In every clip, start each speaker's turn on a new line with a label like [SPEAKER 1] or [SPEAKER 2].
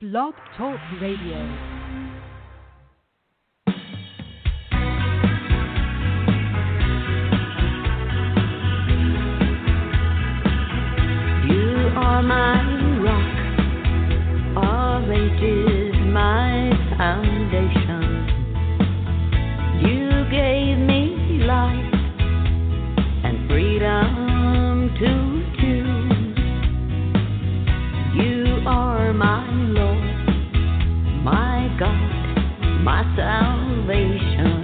[SPEAKER 1] Blog Talk Radio.
[SPEAKER 2] Are my rock, all ages my foundation. You gave me life and freedom to choose. You are my Lord, my God, my salvation.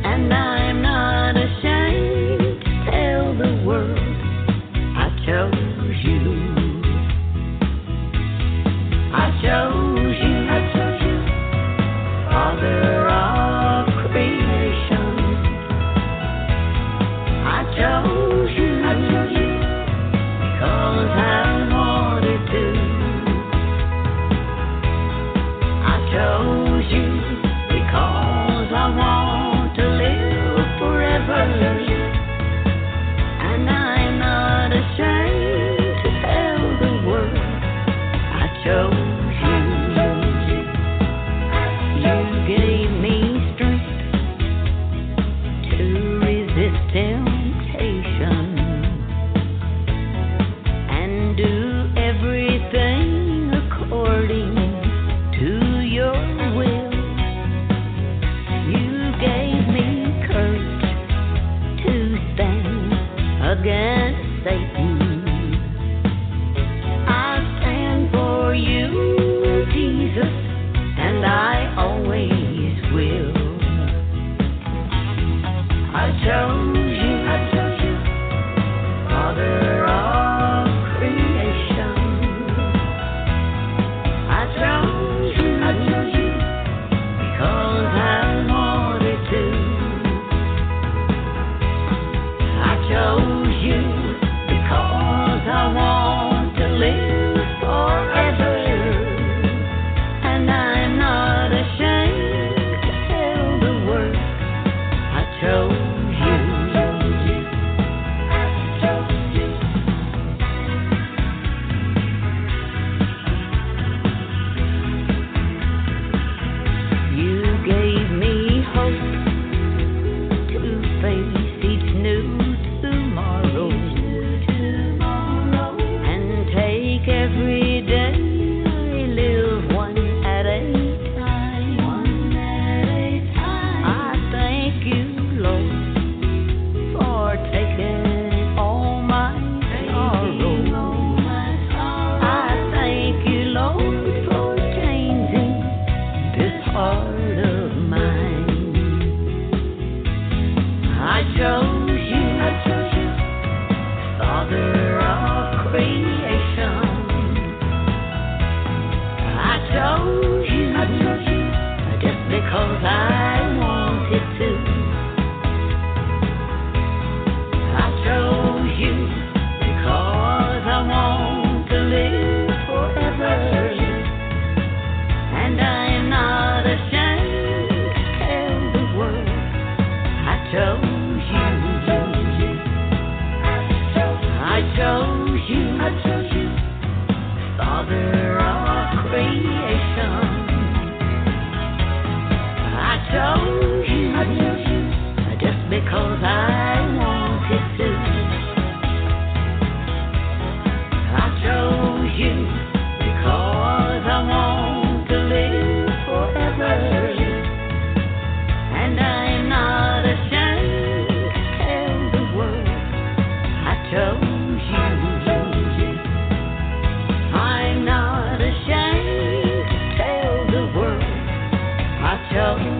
[SPEAKER 2] And I'm not ashamed to tell the world I chose you. I chose you, Father of creation. I chose you because I wanted to. I chose you because I want to live forever. And I'm not ashamed to tell the world I chose you. You gave me strength to resist temptation and do everything according to your will. You gave me courage to stand against Satan. I stand for you, Jesus, and I always will. I chose you, Father of creation. I chose you because I wanted to. I chose you because I want to live forever. And I'm not ashamed to tell the world I chose you. You gave me hope to face each new tomorrow and take every day I live one at a time. I thank you, Lord, for taking all my sorrow. I thank you, Lord, for changing this heart of mine. I chose you, Father of creation. I chose you just because I wanted to. I chose you because I want to live forever. And I'm not ashamed to tell the world I chose you. I chose you, Father of creation. I chose you just because I wanted to. I chose you because I want to live forever. And I'm not ashamed to tell the world I chose you. I'm not ashamed to tell the world I chose you.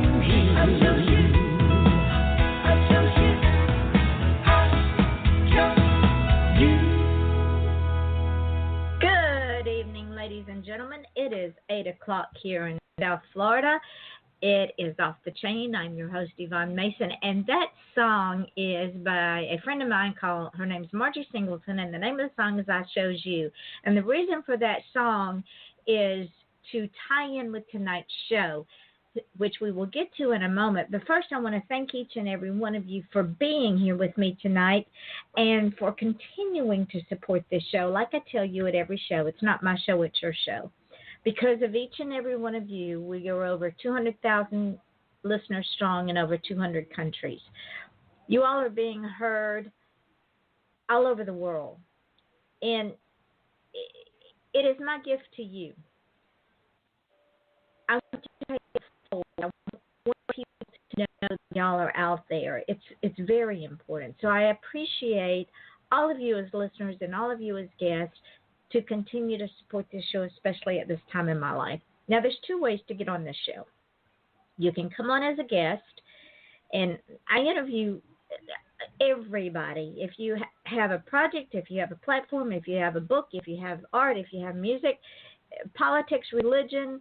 [SPEAKER 3] Good evening, ladies and gentlemen. It is 8 o'clock here in South Florida. It is Off the Chain. I'm your host, Yvonne Mason, and that song is by a friend of mine called, her name's Margie Singleton, and the name of the song is I Chose You. And the reason for that song is to tie in with tonight's show. which we will get to in a moment. But first, I want to thank each and every one of you for being here with me tonight and for continuing to support this show. Like I tell you at every show, it's not my show, it's your show. Because of each and every one of you, we are over 200,000 listeners strong in over 200 countries. You all are being heard all over the world. And it is my gift to you. I want to take it forward. I want people to know that y'all are out there. It's very important. So I appreciate all of you as listeners and all of you as guests to continue to support this show, especially at this time in my life. Now, there's two ways to get on this show. You can come on as a guest, and I interview everybody. If you have a project, if you have a platform, if you have a book, if you have art, if you have music, politics, religion,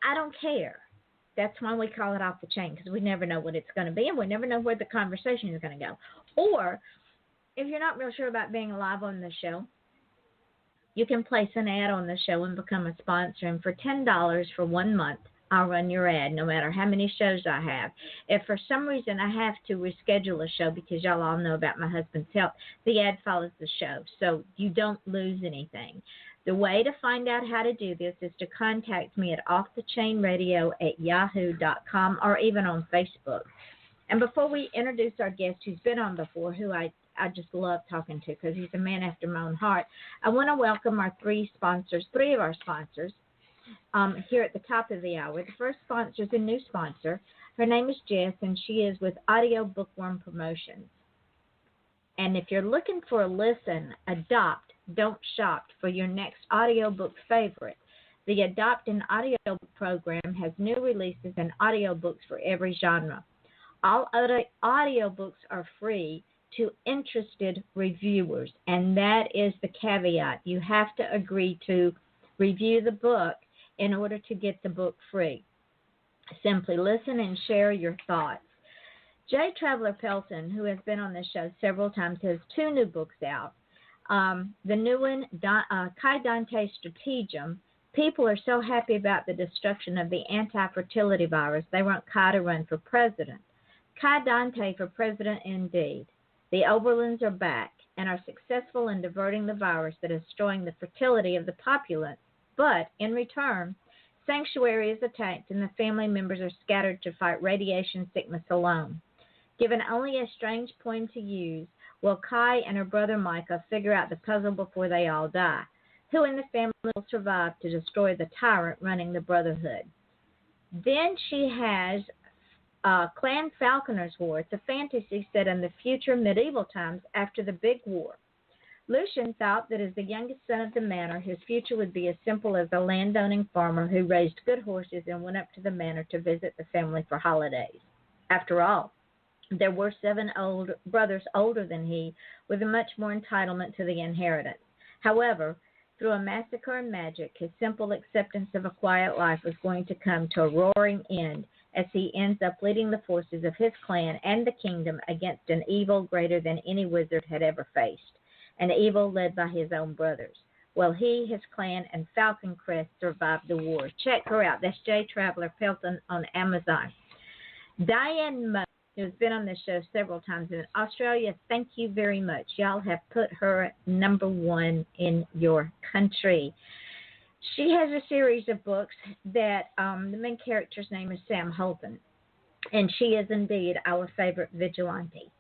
[SPEAKER 3] I don't care. That's why we call it Off the Chain, because we never know what it's going to be, and we never know where the conversation is going to go. Or if you're not real sure about being live on the show, you can place an ad on the show and become a sponsor. And for $10 for 1 month, I'll run your ad no matter how many shows I have. If for some reason I have to reschedule a show because y'all all know about my husband's health, the ad follows the show, so you don't lose anything. The way to find out how to do this is to contact me at offthechainradio@yahoo.com or even on Facebook. And before we introduce our guest who's been on before, who I just love talking to because he's a man after my own heart, I want to welcome our three of our sponsors here at the top of the hour. The first sponsor is a new sponsor. Her name is Jess, and she is with Audio Bookworm Promotions. And if you're looking for a listen, adopt, don't shop for your next audiobook favorite. The Adopt an Audiobook program has new releases and audiobooks for every genre. All audiobooks are free to interested reviewers, and that is the caveat. You have to agree to review the book in order to get the book free. Simply listen and share your thoughts. J. Traveler Pelton, who has been on this show several times, has two new books out. The new one, Kai Dante Stratagem. People are so happy about the destruction of the anti-fertility virus, they want Kai to run for president. Kai Dante for president indeed. The Oberlins are back and are successful in diverting the virus that is destroying the fertility of the populace. But in return, sanctuary is attacked and the family members are scattered to fight radiation sickness alone. Given only a strange poem to use, will Kai and her brother Micah figure out the puzzle before they all die? Who in the family will survive to destroy the tyrant running the Brotherhood? Then she has Clan Falconer's War. It's a fantasy set in the future medieval times after the Big War. Lucian thought that as the youngest son of the manor, his future would be as simple as a landowning farmer who raised good horses and went up to the manor to visit the family for holidays. After all, there were 7 brothers older than he, with much more entitlement to the inheritance. However, through a massacre and magic, his simple acceptance of a quiet life was going to come to a roaring end as he ends up leading the forces of his clan and the kingdom against an evil greater than any wizard had ever faced, an evil led by his own brothers. Well, he, his clan, and Falcon Crest survived the war. Check her out. That's J. Traveler Pelton on Amazon. Diane Moe, who's been on this show several times in Australia, thank you very much. Y'all have put her number 1 in your country. She has a series of books that the main character's name is Sam Holton, and she is indeed our favorite vigilante.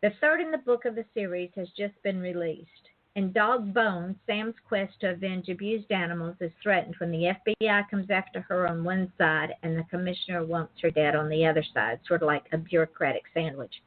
[SPEAKER 3] The third in the book of the series has just been released. In Dog Bones, Sam's quest to avenge abused animals is threatened when the FBI comes after her on one side and the commissioner wants her dead on the other side, sort of like a bureaucratic sandwich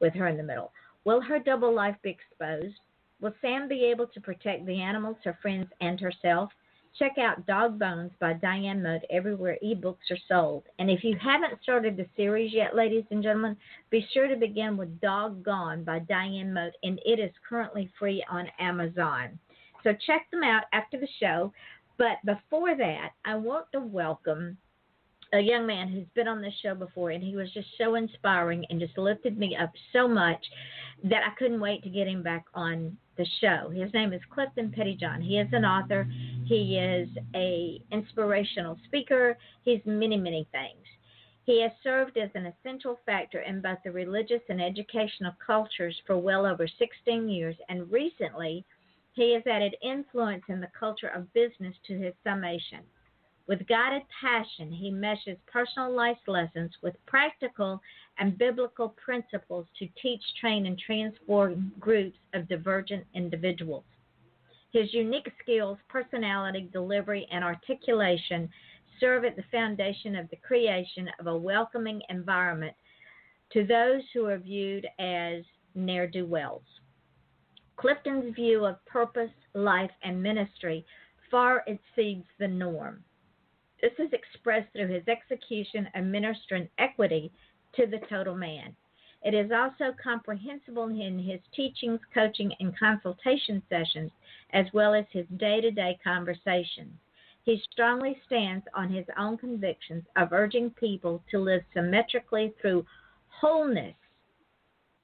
[SPEAKER 3] with her in the middle. Will her double life be exposed? Will Sam be able to protect the animals, her friends, and herself? Check out Dog Bones by Diane Mote everywhere ebooks are sold. And if you haven't started the series yet, ladies and gentlemen, be sure to begin with Doggone by Diane Mote, and it is currently free on Amazon. So check them out after the show. But before that, I want to welcome a young man who's been on this show before, and he was just so inspiring and just lifted me up so much that I couldn't wait to get him back on the show. His name is Clifton Pettyjohn. He is an author. He is a inspirational speaker. He's many, many things. He has served as an essential factor in both the religious and educational cultures for well over 16 years, and recently He has added influence in the culture of business to his summation. With guided passion, he meshes personal life lessons with practical and biblical principles to teach, train, and transform groups of divergent individuals. His unique skills, personality, delivery, and articulation serve at the foundation of the creation of a welcoming environment to those who are viewed as ne'er-do-wells. Clifton's view of purpose, life, and ministry far exceeds the norm. This is expressed through his execution of ministering equity to the total man. It is also comprehensible in his teachings, coaching, and consultation sessions, as well as his day-to-day conversations. He strongly stands on his own convictions of urging people to live symmetrically through wholeness,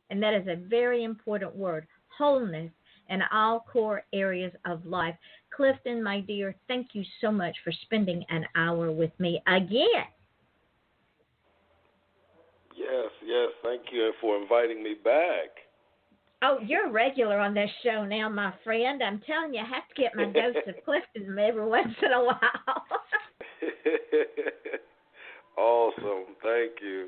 [SPEAKER 3] and that is a very important word, wholeness, in all core areas of life. Clifton, my dear, thank you so much for spending an hour with me again.
[SPEAKER 4] Yes, thank you for inviting me back.
[SPEAKER 3] Oh, you're a regular on this show now, my friend. I'm telling you, I have to get my dose of Clifton every once in a while.
[SPEAKER 4] Awesome, thank you.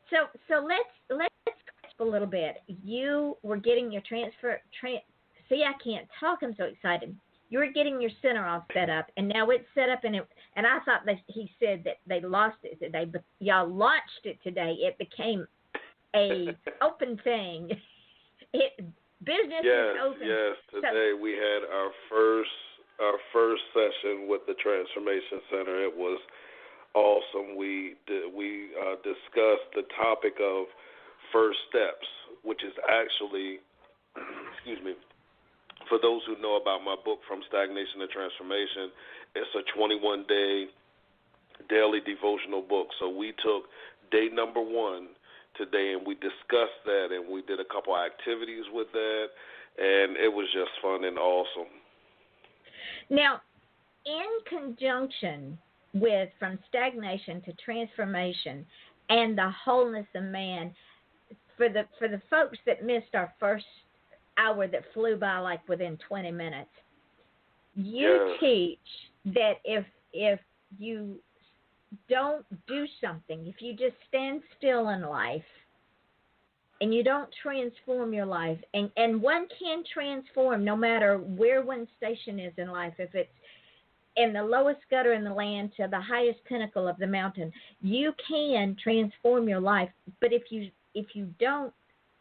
[SPEAKER 3] So let's grasp a little bit. You were getting your see, I can't talk. I'm so excited. You were getting your center all set up, and now it's set up, and I thought he said that they lost it today, but y'all launched it today. It became a open thing. Business is open.
[SPEAKER 4] Yes. Today we had our first session with the Transformation Center. It was awesome. We discussed the topic of first steps, which is actually, excuse me, for those who know about my book, From Stagnation to Transformation, it's a 21-day daily devotional book. So we took day number 1 today, and we discussed that, and we did a couple activities with that, and it was just fun and awesome.
[SPEAKER 3] Now, in conjunction with From Stagnation to Transformation and the Wholeness of Man, for the folks that missed our first hour that flew by like within 20 minutes, you teach that if you don't do something, if you just stand still in life and you don't transform your life, and one can transform no matter where one station is in life, if it's in the lowest gutter in the land to the highest pinnacle of the mountain, you can transform your life. But if you don't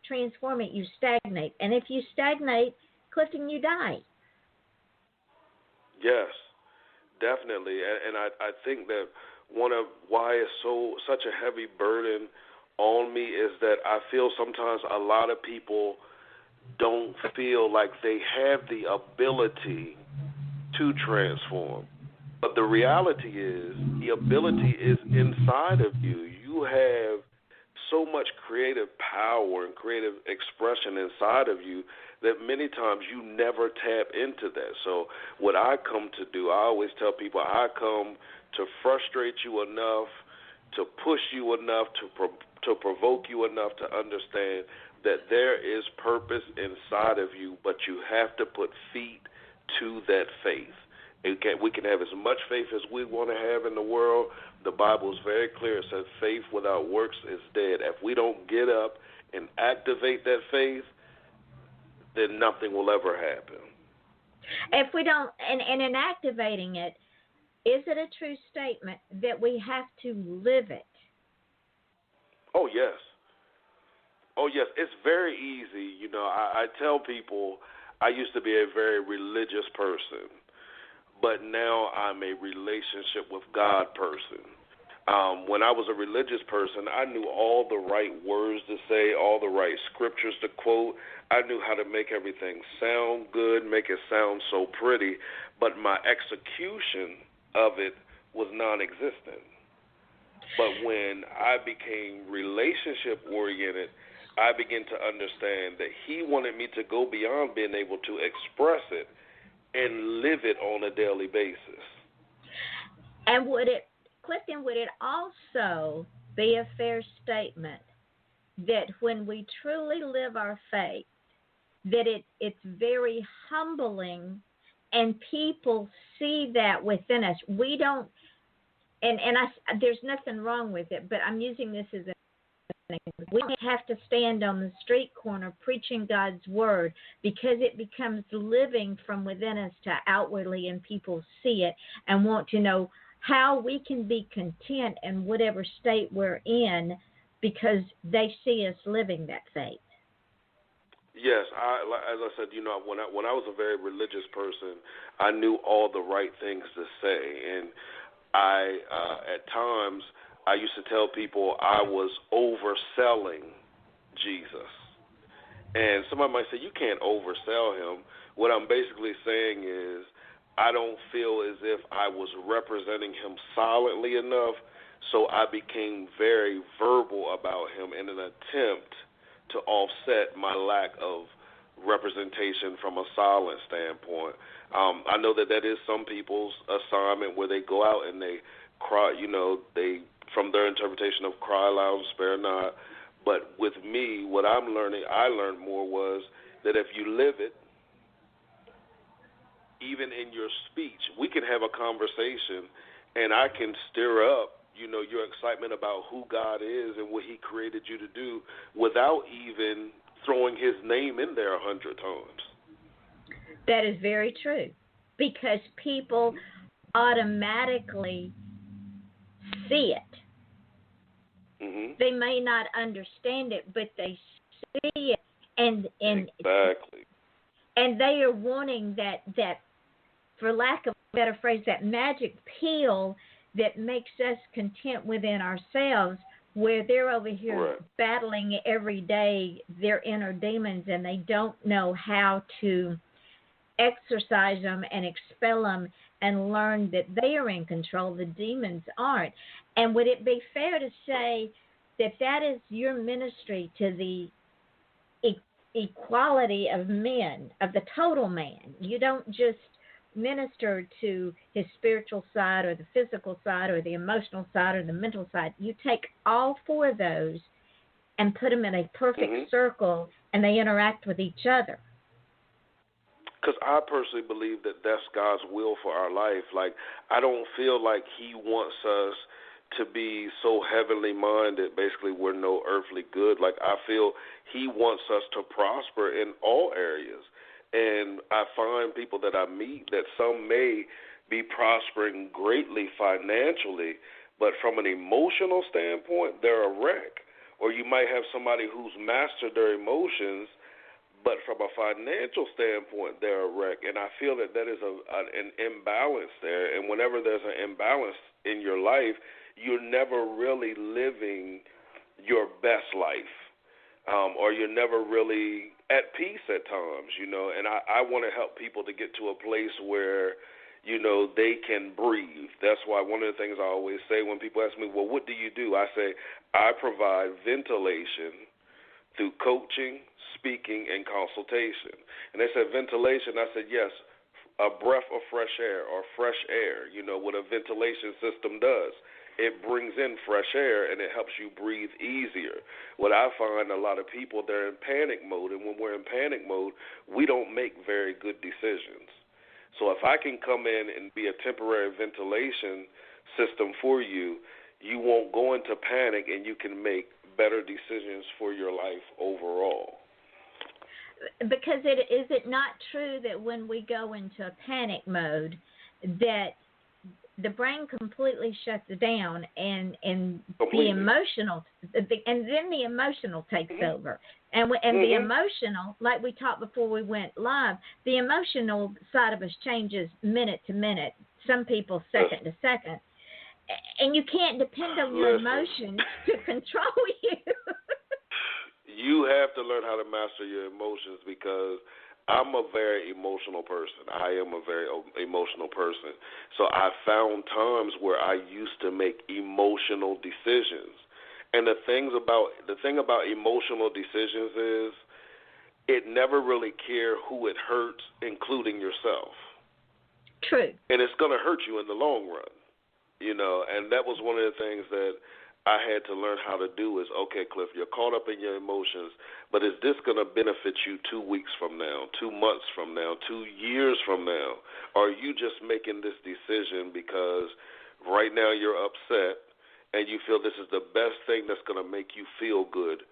[SPEAKER 3] transform it, you stagnate. And if you stagnate, Clifton, you die.
[SPEAKER 4] Yes, definitely. And I think that one of why it's such a heavy burden on me is that I feel sometimes a lot of people don't feel like they have the ability to transform. But the reality is the ability is inside of you. You have so much creative power and creative expression inside of you that many times you never tap into that. So what I come to do, I always tell people, I come to frustrate you enough, to push you enough, to provoke you enough to understand that there is purpose inside of you, but you have to put feet to that faith. We can have as much faith as we want to have in the world. The Bible is very clear. It says faith without works is dead. If we don't get up and activate that faith, then nothing will ever happen.
[SPEAKER 3] If we don't, and in activating it, is it a true statement that we have to live it?
[SPEAKER 4] Oh, yes. Oh, yes. It's very easy. You know, I tell people I used to be a very religious person, but now I'm a relationship with God person. When I was a religious person, I knew all the right words to say, all the right scriptures to quote. I knew how to make everything sound good, make it sound so pretty, but my execution of it was non-existent. But when I became relationship-oriented, I began to understand that he wanted me to go beyond being able to express it and live it on a daily basis.
[SPEAKER 3] And Clifton, would it also be a fair statement that when we truly live our faith, that it's very humbling, and people see that within us. We don't, and there's nothing wrong with it, but I'm using this as an example. We have to stand on the street corner preaching God's word, because it becomes living from within us to outwardly, and people see it and want to know how we can be content in whatever state we're in, because they see us living that faith.
[SPEAKER 4] Yes, as I said, when I was a very religious person, I knew all the right things to say, and I at times I used to tell people I was overselling Jesus. And somebody might say, you can't oversell him. What I'm basically saying is I don't feel as if I was representing him solidly enough, so I became very verbal about him in an attempt to offset my lack of representation from a solid standpoint. I know that is some people's assignment, where they go out and they cry, they, from their interpretation of cry loud and spare not. But with me, what I learned more was that if you live it, even in your speech, we can have a conversation and I can stir up, your excitement about who God is and what he created you to do without even throwing his name in there 100 times.
[SPEAKER 3] That is very true, because people automatically see it. Mm-hmm. They may not understand it, but they see it, and
[SPEAKER 4] exactly.
[SPEAKER 3] And they are wanting that, for lack of a better phrase, that magic pill that makes us content within ourselves, where they're over here
[SPEAKER 4] right.
[SPEAKER 3] battling every day their inner demons, and they don't know how to exercise them and expel them and learn that they are in control. The demons aren't. And would it be fair to say that is your ministry to the equality of men, of the total man? You don't just minister to his spiritual side or the physical side or the emotional side or the mental side. You take all four of those and put them in a perfect mm-hmm. circle, and they interact with each other.
[SPEAKER 4] Because I personally believe that that's God's will for our life. Like, I don't feel like he wants us to be so heavenly minded, basically we're no earthly good. Like, I feel he wants us to prosper in all areas. And I find people that I meet that some may be prospering greatly financially, but from an emotional standpoint, they're a wreck. Or you might have somebody who's mastered their emotions, but from a financial standpoint, they're a wreck. And I feel that is an imbalance there. And whenever there's an imbalance in your life, you're never really living your best life, or you're never really at peace at times, And I want to help people to get to a place where, they can breathe. That's why one of the things I always say when people ask me, well, what do you do? I say, I provide ventilation through coaching, speaking, and consultation. And they said ventilation. I said, yes, a breath of fresh air or fresh air, what a ventilation system does. It brings in fresh air and it helps you breathe easier. What I find a lot of people, they're in panic mode, and when we're in panic mode, we don't make very good decisions. So if I can come in and be a temporary ventilation system for you, you won't go into panic and you can make better decisions for your life overall.
[SPEAKER 3] Because is it not true that when we go into a panic mode, that the brain completely shuts down and the emotional, and then the emotional takes mm-hmm. over, and mm-hmm. the emotional, like we talked before we went live, the emotional side of us changes minute to minute. Some people second to second, and you can't depend on your emotions to control you.
[SPEAKER 4] You have to learn how to master your emotions, because I'm a very emotional person. I am a very emotional person. So I found times where I used to make emotional decisions. And the thing about emotional decisions is it never really cares who it hurts, including yourself.
[SPEAKER 3] True.
[SPEAKER 4] And it's going to hurt you in the long run, And that was one of the things that I had to learn how to do is, okay, Cliff, you're caught up in your emotions, but is this going to benefit you 2 weeks from now, 2 months from now, 2 years from now? Or are you just making this decision because right now you're upset and you feel this is the best thing that's going to make you feel good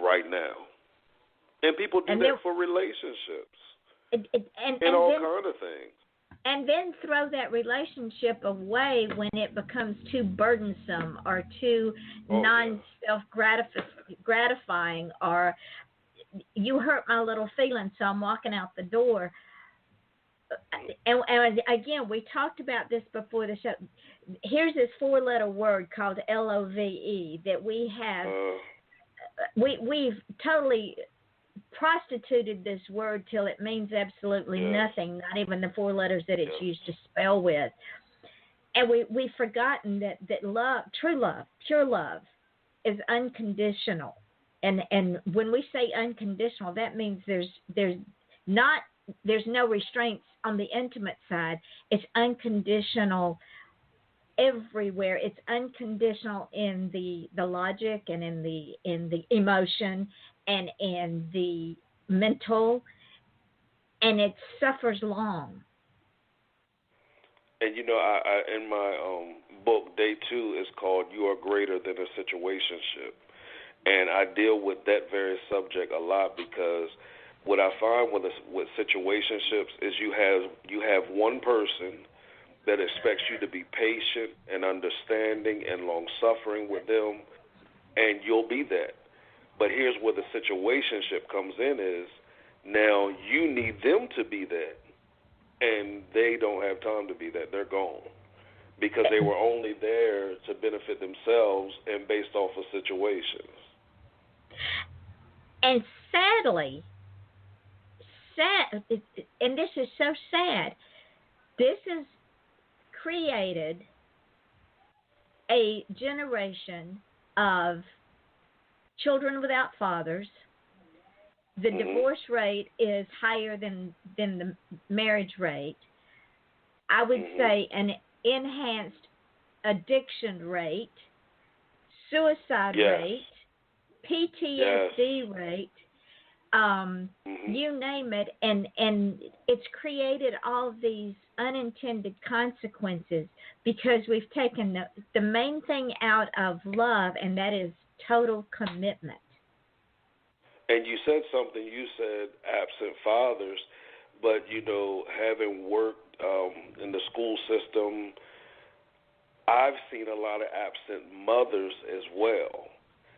[SPEAKER 4] right now? And people do that for relationships and all kind of things.
[SPEAKER 3] And then throw that relationship away when it becomes too burdensome or too non-self-gratifying, or you hurt my little feelings, so I'm walking out the door. And again, we talked about this before the show. Here's this 4-letter word called LOVE that we have. We've totally prostituted this word till it means absolutely nothing, not even the 4 letters that it's used to spell with. And we've forgotten that love, true love, pure love, is unconditional. And when we say unconditional, that means there's no restraints on the intimate side. It's unconditional everywhere. It's unconditional in the logic and in the emotion and in the mental, and it suffers long.
[SPEAKER 4] And I in my book, Day 2 is called "You Are Greater Than a Situationship," and I deal with that very subject a lot because what I find with situationships is you have one person that expects you to be patient and understanding and long-suffering with them, and you'll be that. But here's where the situationship comes in is now you need them to be that, and they don't have time to be that. They're gone because they were only there to benefit themselves and based off of situations.
[SPEAKER 3] And sadly, and this is so sad, this has created a generation of children without fathers. The divorce rate is higher than the marriage rate. I would say an enhanced addiction rate, suicide rate, PTSD rate, you name it, and it's created all these unintended consequences because we've taken the main thing out of love, and that is total commitment.
[SPEAKER 4] And you said something, you said absent fathers, but, having worked in the school system, I've seen a lot of absent mothers as well.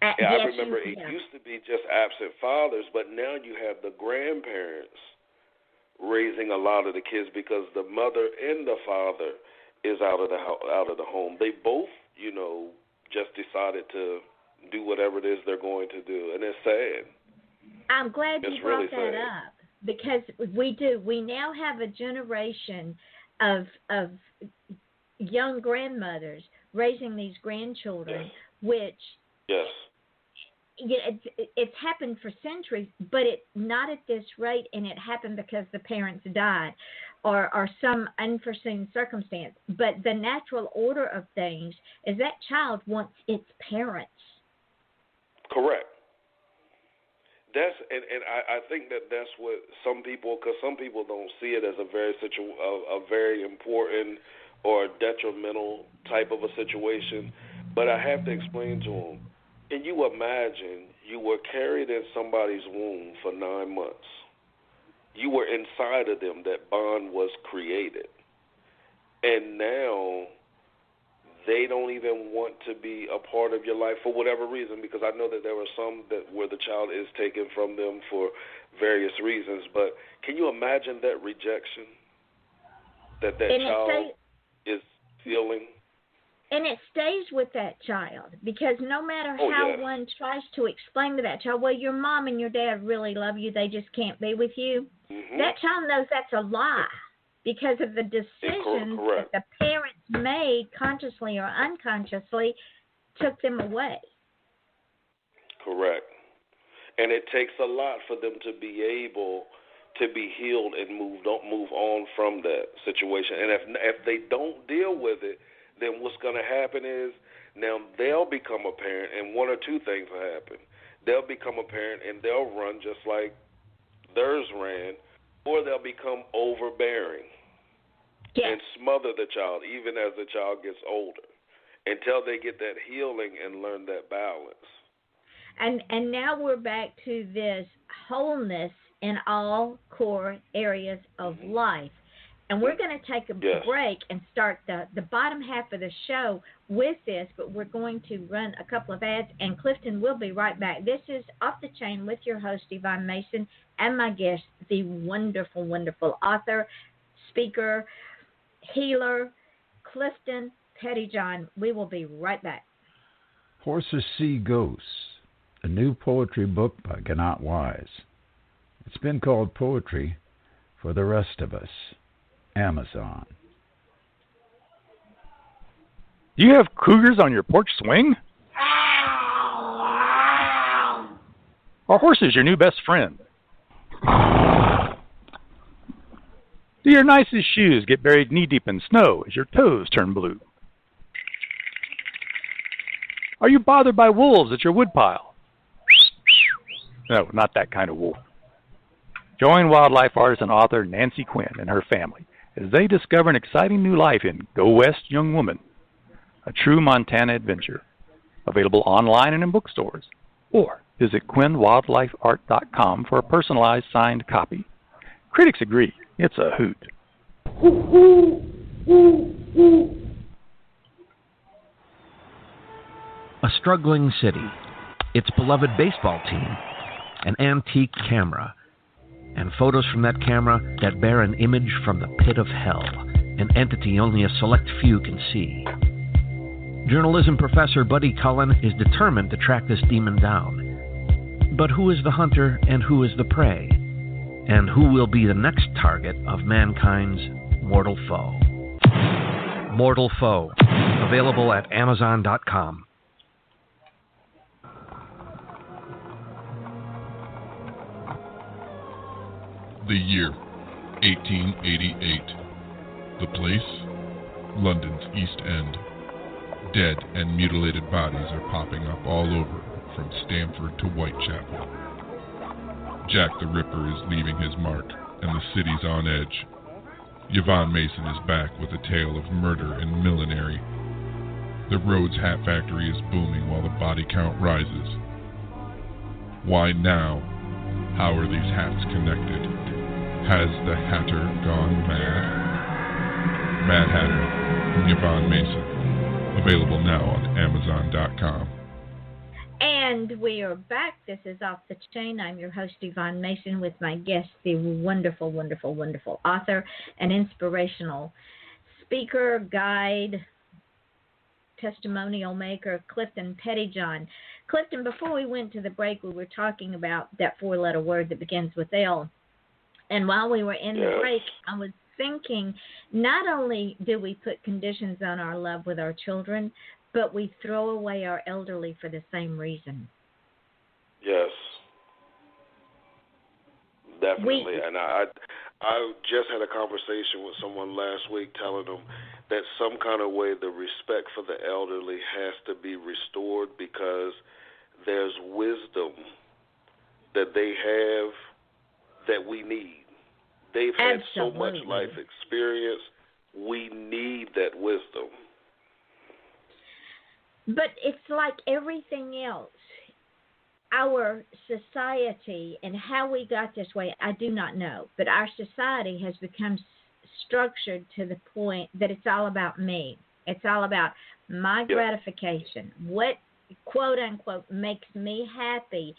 [SPEAKER 4] I remember it used to be just absent fathers, but now you have the grandparents raising a lot of the kids because the mother and the father is out of the home. They both, just decided to do whatever it is they're going to do, and it's sad.
[SPEAKER 3] I'm glad you brought that up because we do. We now have a generation of young grandmothers raising these grandchildren, which it's happened for centuries, but not at this rate, and it happened because the parents died or some unforeseen circumstance. But the natural order of things is that child wants its parents.
[SPEAKER 4] Correct. I think that's what some people, because some people don't see it as a very important or detrimental type of a situation, but I have to explain to them. Can you imagine you were carried in somebody's womb for 9 months? You were inside of them. That bond was created, and now they don't even want to be a part of your life for whatever reason, because I know that there are some where the child is taken from them for various reasons. But can you imagine that rejection that child is feeling?
[SPEAKER 3] And it stays with that child because no matter how one tries to explain to that child, well, your mom and your dad really love you, they just can't be with you, that child knows that's a lie. Because of the decisions that the parents made, consciously or unconsciously, took them away.
[SPEAKER 4] Correct. And it takes a lot for them to be able to be healed and move on from that situation. And if they don't deal with it, then what's going to happen is now they'll become a parent, and one or two things will happen. They'll become a parent, and they'll run just like theirs ran, or they'll become overbearing and smother the child even as the child gets older until they get that healing and learn that balance.
[SPEAKER 3] And now we're back to this wholeness in all core areas of life. And we're going to take a break and start the bottom half of the show with this, but we're going to run a couple of ads, and Clifton will be right back. This is Off the Chain with your host, Yvonne Mason, and my guest, the wonderful, wonderful author, speaker, healer, Clifton Pettyjohn. We will be right back.
[SPEAKER 5] Horses See Ghosts, a new poetry book by Gannat Wise. It's been called Poetry for the Rest of Us. Amazon.
[SPEAKER 6] Do you have cougars on your porch swing? Are horses your new best friend? Do your nicest shoes get buried knee-deep in snow as your toes turn blue? Are you bothered by wolves at your woodpile? No, not that kind of wolf. Join wildlife artist and author Nancy Quinn and her family as they discover an exciting new life in Go West, Young Woman, a true Montana adventure. Available online and in bookstores. Or visit QuinnWildlifeArt.com for a personalized signed copy. Critics agree, it's a hoot.
[SPEAKER 7] A struggling city, its beloved baseball team, an antique camera, and photos from that camera that bear an image from the pit of hell, an entity only a select few can see. Journalism professor Buddy Cullen is determined to track this demon down. But who is the hunter and who is the prey? And who will be the next target of mankind's mortal foe? Mortal Foe, available at Amazon.com.
[SPEAKER 8] The year, 1888. The place, London's East End. Dead and mutilated bodies are popping up all over, from Stamford to Whitechapel. Jack the Ripper is leaving his mark, and the city's on edge. Yvonne Mason is back with a tale of murder and millinery. The Rhodes Hat Factory is booming while the body count rises. Why now? How are these hats connected? Has the Hatter gone mad? Mad Hatter, Yvonne Mason. Available now on Amazon.com.
[SPEAKER 3] And we are back. This is Off the Chain. I'm your host, Yvonne Mason, with my guest, the wonderful, wonderful, wonderful author and inspirational speaker, guide, testimonial maker, Clifton Pettyjohn. Clifton, before we went to the break, we were talking about that four-letter word that begins with L. And while we were in the break, I was thinking, not only do we put conditions on our love with our children, but we throw away our elderly for the same reason.
[SPEAKER 4] Yes. Definitely. And I just had a conversation with someone last week telling them that some kind of way the respect for the elderly has to be restored, because there's wisdom that they have that we need. They've had so much life experience. We need that wisdom.
[SPEAKER 3] But it's like everything else. Our society and how we got this way, I do not know. But our society has become structured to the point that it's all about me. It's all about my gratification. What, quote unquote, makes me happy.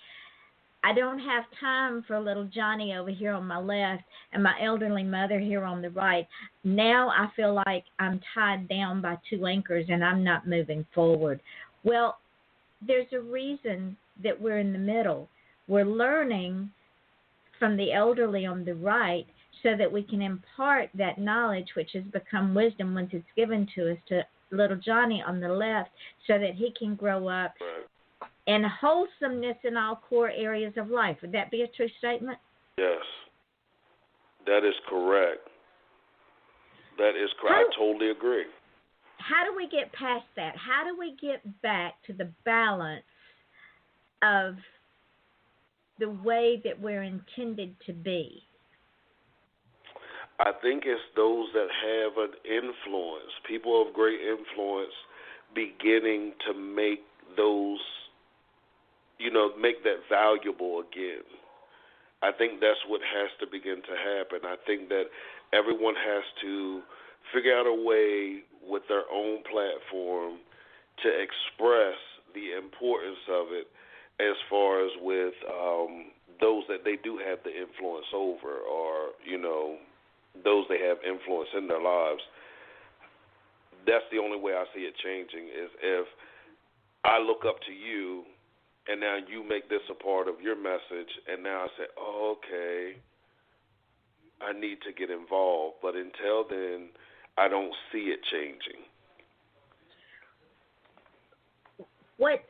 [SPEAKER 3] I don't have time for little Johnny over here on my left and my elderly mother here on the right. Now I feel like I'm tied down by two anchors and I'm not moving forward. Well, there's a reason that we're in the middle. We're learning from the elderly on the right so that we can impart that knowledge, which has become wisdom once it's given to us, to little Johnny on the left, so that he can grow up and wholesomeness in all core areas of life. Would that be a true statement?
[SPEAKER 4] Yes. That is correct. That is correct. I totally agree.
[SPEAKER 3] how do we get past that? How do we get back to the balance of the way that we're intended to be?
[SPEAKER 4] I think it's those that have an influence, people of great influence, beginning to make those, make that valuable again. I think that's what has to begin to happen. I think that everyone has to figure out a way with their own platform to express the importance of it as far as with those that they do have the influence over, or, those they have influence in their lives. That's the only way I see it changing, is if I look up to you and now you make this a part of your message, and now I say, oh, okay, I need to get involved. But until then, I don't see it changing.
[SPEAKER 3] What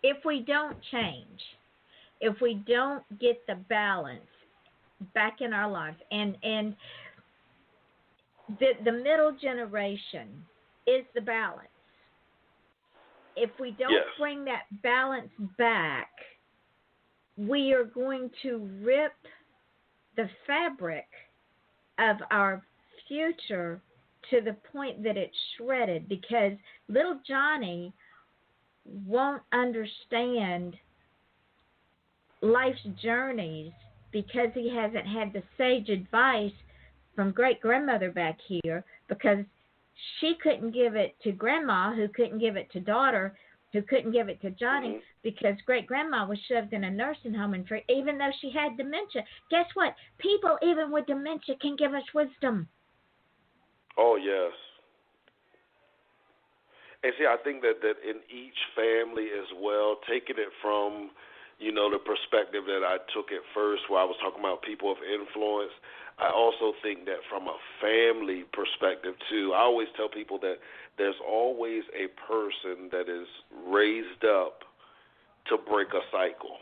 [SPEAKER 3] if we don't change, if we don't get the balance back in our lives, and the middle generation is the balance. If we don't bring that balance back, we are going to rip the fabric of our future to the point that it's shredded, because little Johnny won't understand life's journeys because he hasn't had the sage advice from great-grandmother back here, because she couldn't give it to Grandma, who couldn't give it to daughter, who couldn't give it to Johnny, because great-grandma was shoved in a nursing home, and even though she had dementia. Guess what? People even with dementia can give us wisdom.
[SPEAKER 4] Oh, yes. And see, I think that in each family as well, taking it from, the perspective that I took at first, where I was talking about people of influence, I also think that from a family perspective, too, I always tell people that there's always a person that is raised up to break a cycle.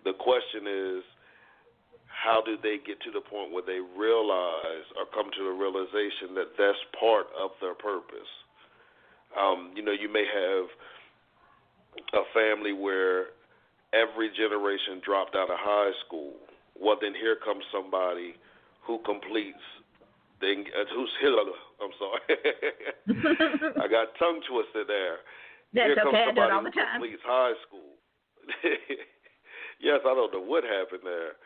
[SPEAKER 4] The question is, how do they get to the point where they realize or come to the realization that that's part of their purpose? You may have a family where every generation dropped out of high school. Well, then here comes somebody who completes I'm sorry. I got tongue twisted there.
[SPEAKER 3] That's
[SPEAKER 4] here comes
[SPEAKER 3] okay.
[SPEAKER 4] somebody
[SPEAKER 3] I do it all the
[SPEAKER 4] who
[SPEAKER 3] time.
[SPEAKER 4] completes high school. Yes, I don't know what happened there.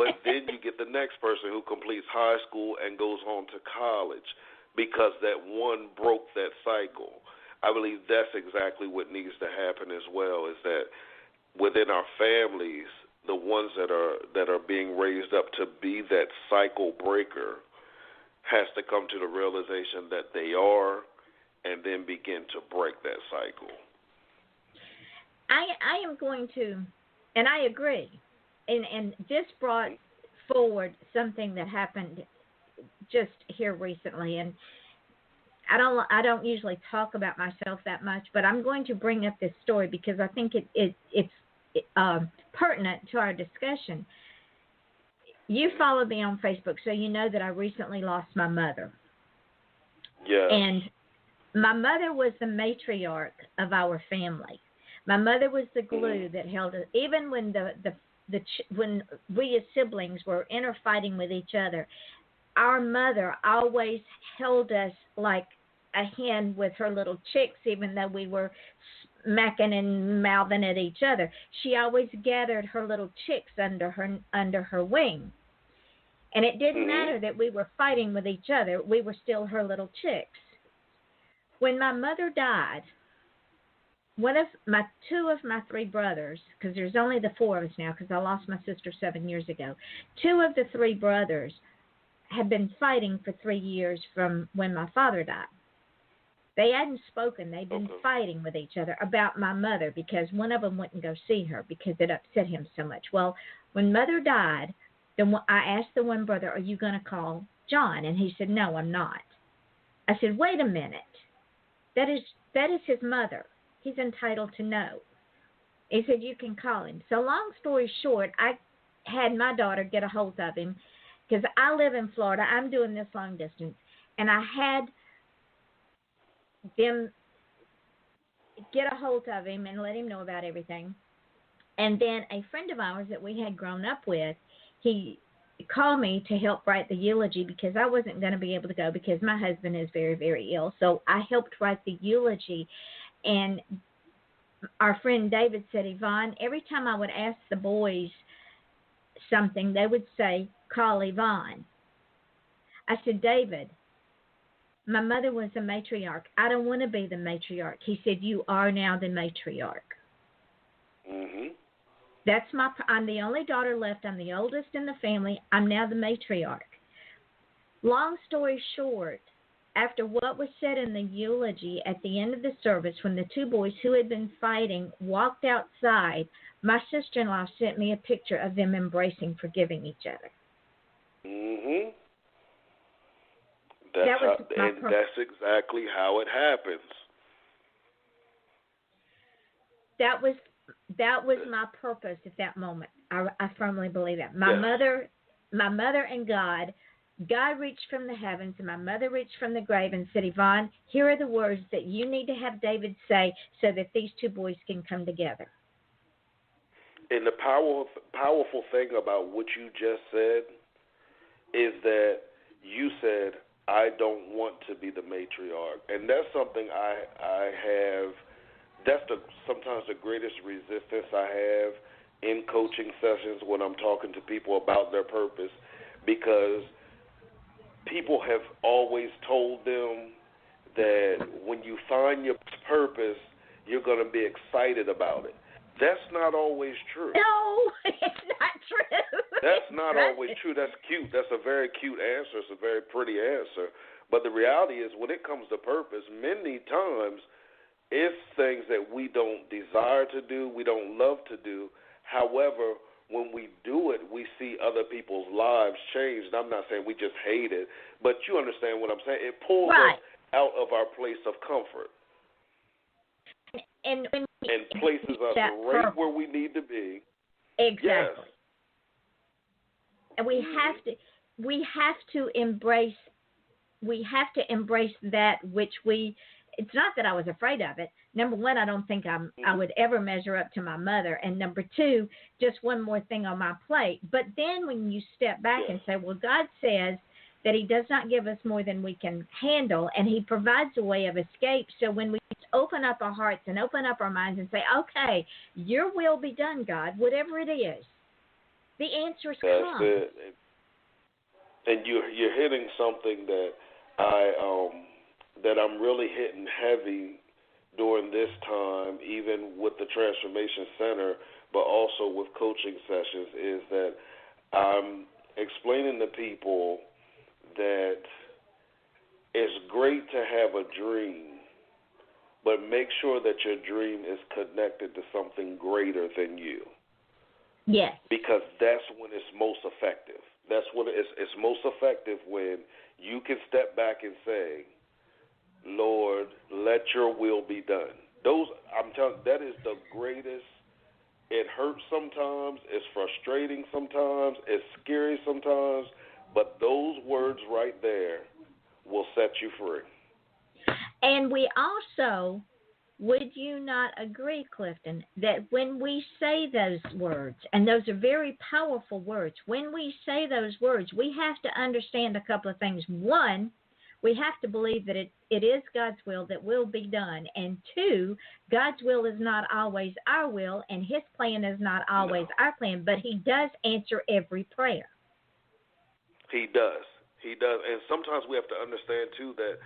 [SPEAKER 4] But then you get the next person who completes high school and goes on to college because that one broke that cycle. I believe that's exactly what needs to happen as well, is that within our families, the ones that are being raised up to be that cycle breaker has to come to the realization that they are, and then begin to break that cycle.
[SPEAKER 3] I am going to, and I agree, and this brought forward something that happened just here recently, and I don't usually talk about myself that much, but I'm going to bring up this story because I think it's pertinent to our discussion. You follow me on Facebook, so you know that I recently lost my mother.
[SPEAKER 4] Yeah.
[SPEAKER 3] And my mother was the matriarch of our family. My mother was the glue that held us. Even when when we as siblings were interfighting with each other, our mother always held us like a hen with her little chicks, even though we were smacking and mouthing at each other. She always gathered her little chicks under her wing. And it didn't matter that we were fighting with each other. We were still her little chicks. When my mother died, two of my three brothers, because there's only the four of us now because I lost my sister 7 years ago, two of the three brothers had been fighting for 3 years from when my father died. They hadn't spoken. They'd been fighting with each other about my mother because one of them wouldn't go see her because it upset him so much. Well, when Mother died, then I asked the one brother, "Are you going to call John?" And he said, "No, I'm not." I said, "Wait a minute. That is his mother. He's entitled to know." He said, "You can call him." So long story short, I had my daughter get a hold of him because I live in Florida. I'm doing this long distance. And I had them get a hold of him and let him know about everything. And then a friend of ours that we had grown up with, he called me to help write the eulogy because I wasn't going to be able to go because my husband is very, very ill. So I helped write the eulogy. And our friend David said, Yvonne, every time I would ask the boys something, they would say, call Yvonne. I said, David, my mother was a matriarch. I don't want to be the matriarch. He said, you are now the matriarch.
[SPEAKER 4] Mm-hmm.
[SPEAKER 3] I'm the only daughter left. I'm the oldest in the family. I'm now the matriarch. Long story short, after what was said in the eulogy at the end of the service, when the two boys who had been fighting walked outside, my sister-in-law sent me a picture of them embracing, forgiving each other.
[SPEAKER 4] Mm-hmm. That's exactly how it happens.
[SPEAKER 3] That was my purpose at that moment. I firmly believe that. My mother and God reached from the heavens, and my mother reached from the grave and said, Yvonne, here are the words that you need to have David say so that these two boys can come together.
[SPEAKER 4] And the powerful thing about what you just said is that you said, I don't want to be the matriarch. And that's something I have. That's sometimes the greatest resistance I have in coaching sessions when I'm talking to people about their purpose, because people have always told them that when you find your purpose, you're going to be excited about it. That's not always true.
[SPEAKER 3] No, it's not true.
[SPEAKER 4] That's not always true. That's cute. That's a very cute answer. It's a very pretty answer. But the reality is, when it comes to purpose, many times it's things that we don't desire to do, we don't love to do. However, when we do it, we see other people's lives change. And I'm not saying we just hate it, but you understand what I'm saying. It pulls us out of our place of comfort
[SPEAKER 3] and
[SPEAKER 4] places us right where we need to be.
[SPEAKER 3] Exactly.
[SPEAKER 4] Yes.
[SPEAKER 3] And we have to embrace that which we. It's not that I was afraid of it. Number one, I don't think I would ever measure up to my mother. And number two, just one more thing on my plate. But then when you step back and say, well, God says that he does not give us more than we can handle, and he provides a way of escape. So when we open up our hearts and open up our minds and say, okay, your will be done, God, whatever it is, the answers come.
[SPEAKER 4] That's it. And you're hitting something that I'm really hitting heavy during this time, even with the Transformation Center, but also with coaching sessions, is that I'm explaining to people that it's great to have a dream, but make sure that your dream is connected to something greater than you.
[SPEAKER 3] Yes.
[SPEAKER 4] Because that's when it's most effective. That's when it's most effective, when you can step back and say, Lord, let your will be done. I'm telling you, that is the greatest. It hurts sometimes. It's frustrating sometimes. It's scary sometimes. But those words right there will set you free.
[SPEAKER 3] And we also, would you not agree, Clifton, that when we say those words, and those are very powerful words, when we say those words, we have to understand a couple of things. One, we have to believe that it is God's will that will be done. And two, God's will is not always our will, and his plan is not always our plan, but he does answer every prayer.
[SPEAKER 4] He does. He does. And sometimes we have to understand, too, that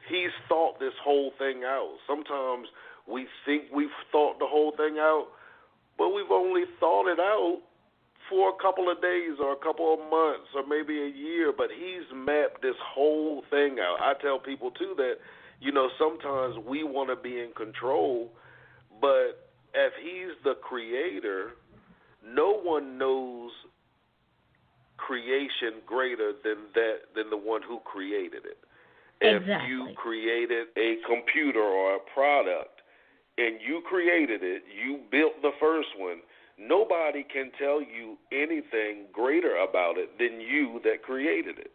[SPEAKER 4] he's thought this whole thing out. Sometimes we think we've thought the whole thing out, but we've only thought it out for a couple of days or a couple of months or maybe a year, but he's mapped this whole thing out. I tell people, too, that, sometimes we want to be in control, but if he's the creator, no one knows creation greater than the one who created it.
[SPEAKER 3] Exactly.
[SPEAKER 4] If you created a computer or a product and you created it, you built the first one, nobody can tell you anything greater about it than you that created it.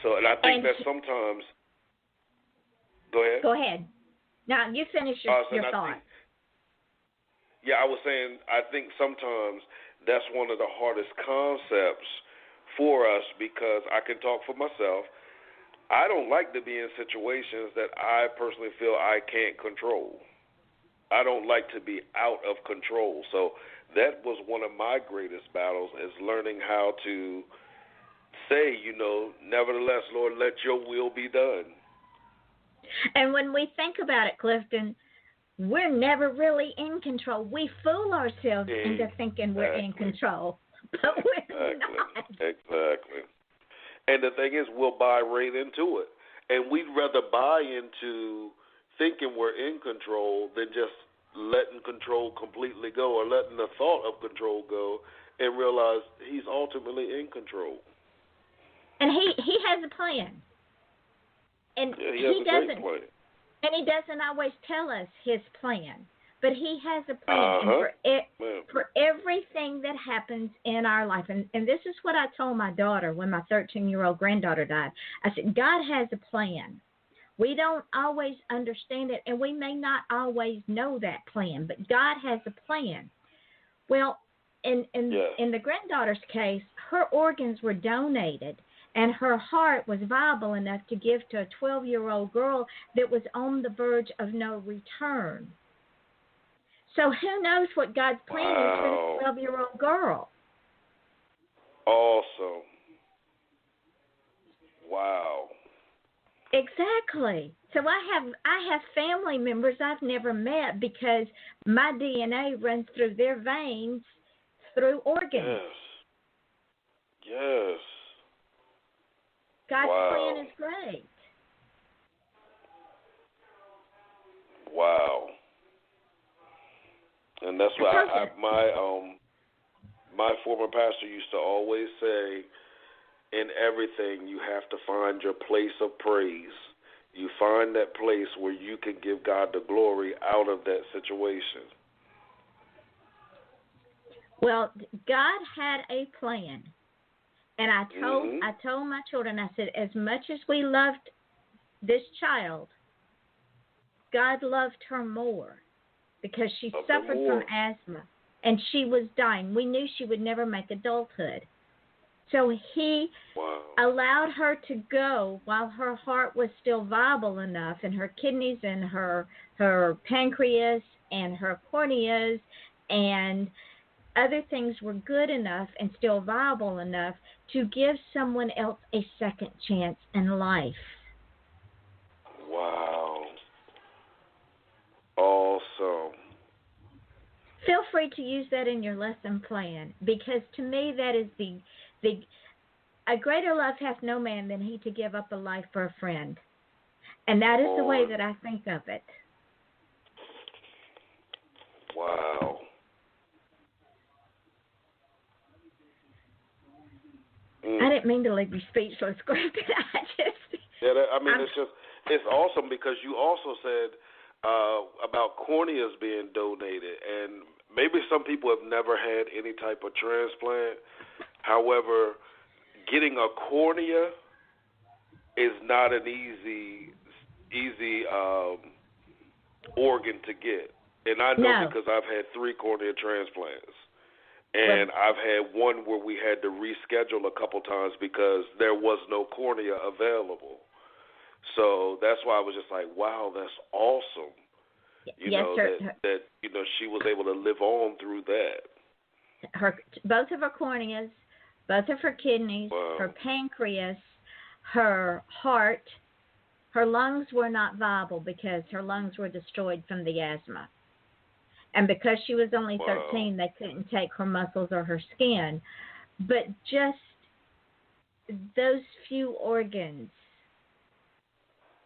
[SPEAKER 4] So, and I think that sometimes Go ahead.
[SPEAKER 3] Go ahead. Now, you finish your thought.
[SPEAKER 4] I was saying, I think sometimes that's one of the hardest concepts for us because I can talk for myself. I don't like to be in situations that I personally feel I can't control. I don't like to be out of control. So that was one of my greatest battles, is learning how to say, nevertheless, Lord, let your will be done.
[SPEAKER 3] And when we think about it, Clifton, we're never really in control. We fool ourselves into thinking we're in control, but we're not.
[SPEAKER 4] Exactly. And the thing is, we'll buy right into it. And we'd rather buy into thinking we're in control than just letting control completely go, or letting the thought of control go and realize he's ultimately in control.
[SPEAKER 3] And he has a plan. And
[SPEAKER 4] he doesn't plan.
[SPEAKER 3] And he doesn't always tell us his plan, but he has a plan for everything that happens in our life. And this is what I told my daughter when my 13-year-old granddaughter died. I said, God has a plan. We don't always understand it, and we may not always know that plan, but God has a plan. Well, in the granddaughter's case, her organs were donated, and her heart was viable enough to give to a 12-year-old girl that was on the verge of no return. So who knows what God's plan is for this 12-year-old girl?
[SPEAKER 4] Awesome. Wow.
[SPEAKER 3] Exactly. So I have family members I've never met because my DNA runs through their veins through organs.
[SPEAKER 4] Yes.
[SPEAKER 3] God's plan is great.
[SPEAKER 4] Wow. And that's why my former pastor used to always say, in everything you have to find your place of praise. You find that place where you can give God the glory out of that situation.
[SPEAKER 3] Well, God had a plan. And I told my children, I said, as much as we loved this child, God loved her more because she suffered from asthma and she was dying. We knew she would never make adulthood. So he allowed her to go while her heart was still viable enough, and her kidneys and her pancreas and her corneas and other things were good enough and still viable enough to give someone else a second chance in life.
[SPEAKER 4] Wow. Awesome.
[SPEAKER 3] Feel free to use that in your lesson plan, because to me that is a greater love hath no man than he to give up a life for a friend. And that is the way that I think of it.
[SPEAKER 4] Wow.
[SPEAKER 3] I didn't mean to leave you speechless, Clifton.
[SPEAKER 4] It's awesome because you also said about corneas being donated, and maybe some people have never had any type of transplant. However, getting a cornea is not an easy organ to get. And I know because I've had 3 cornea transplants. And I've had one where we had to reschedule a couple times because there was no cornea available. So that's why I was just like, wow, that's awesome. That she was able to live on through that.
[SPEAKER 3] Both of her corneas, both of her kidneys, her pancreas, her heart, her lungs were not viable because her lungs were destroyed from the asthma. And because she was only 13, they couldn't take her muscles or her skin. But just those few organs.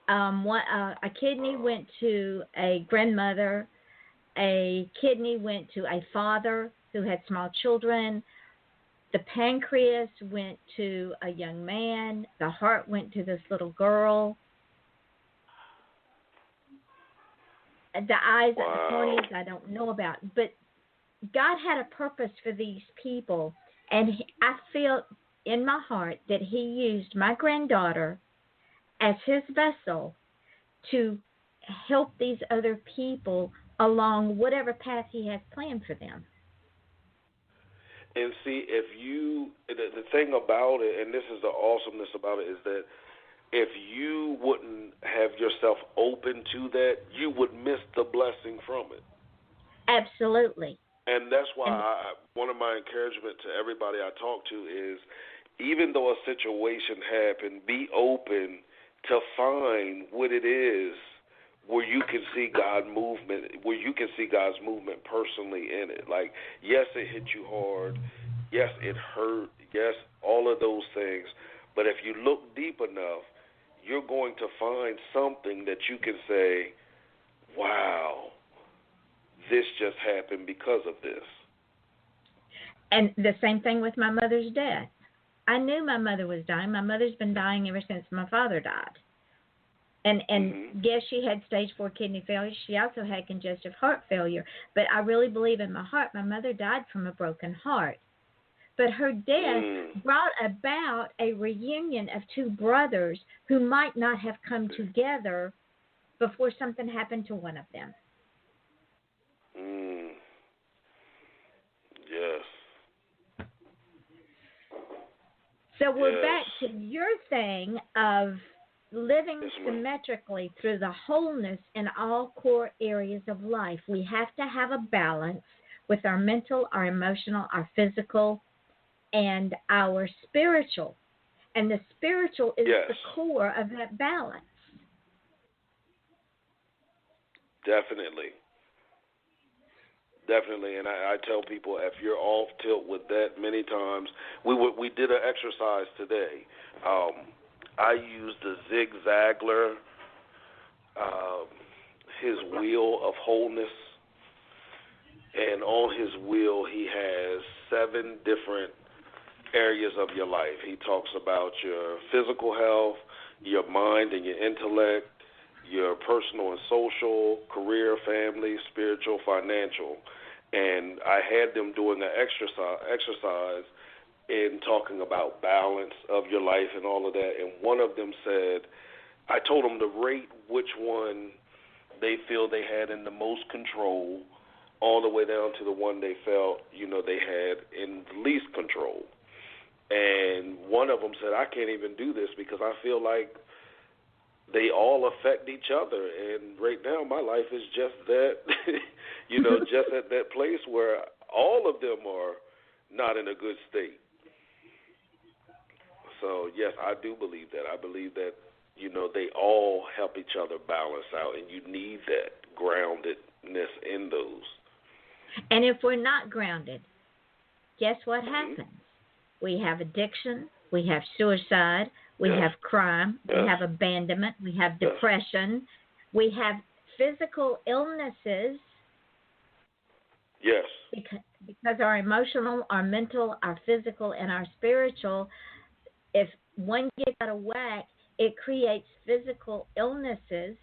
[SPEAKER 3] A kidney went to a grandmother. A kidney went to a father who had small children. The pancreas went to a young man. The heart went to this little girl. The eyes and the corneas I don't know about. But God had a purpose for these people. And I feel in my heart that he used my granddaughter as his vessel to help these other people along whatever path he has planned for them.
[SPEAKER 4] And see, if you, the thing about it, and this is the awesomeness about it, is that if you wouldn't have yourself open to that, you would miss the blessing from it.
[SPEAKER 3] Absolutely.
[SPEAKER 4] And that's why one of my encouragement to everybody I talk to is, even though a situation happened, be open to find what it is where you can see God's movement personally in it. Like, yes, it hit you hard. Yes, it hurt. Yes, all of those things. But if you look deep enough, you're going to find something that you can say, wow, this just happened because of this.
[SPEAKER 3] And the same thing with my mother's death. I knew my mother was dying. My mother's been dying ever since my father died. And yes, she had stage 4 kidney failure. She also had congestive heart failure. But I really believe in my heart my mother died from a broken heart. But her death brought about a reunion of two brothers who might not have come together before something happened to one of them.
[SPEAKER 4] Yes.
[SPEAKER 3] So we're back to your thing of living symmetrically through the wholeness in all core areas of life. We have to have a balance with our mental, our emotional, our physical, and our spiritual. And the spiritual is the core of that balance.
[SPEAKER 4] Definitely. And I tell people, if you're off tilt with that many times, we did an exercise today. I used the Zig Ziglar, his wheel of wholeness, and on his wheel he has 7 different areas of your life. He talks about your physical health, your mind and your intellect, your personal and social, career, family, spiritual, financial. And I had them doing an exercise in talking about balance of your life and all of that. And one of them said, I told them to rate which one they feel they had in the most control, all the way down to the one they felt, they had in the least control. And one of them said, I can't even do this because I feel like they all affect each other. And right now my life is just that, just at that place where all of them are not in a good state. So, yes, I do believe that. I believe that, they all help each other balance out, and you need that groundedness in those.
[SPEAKER 3] And if we're not grounded, guess what happens? We have addiction, we have suicide, we have crime, we have abandonment, we have depression, we have physical illnesses.
[SPEAKER 4] Yes.
[SPEAKER 3] Because our emotional, our mental, our physical, and our spiritual, if one gets out of whack, it creates physical illnesses.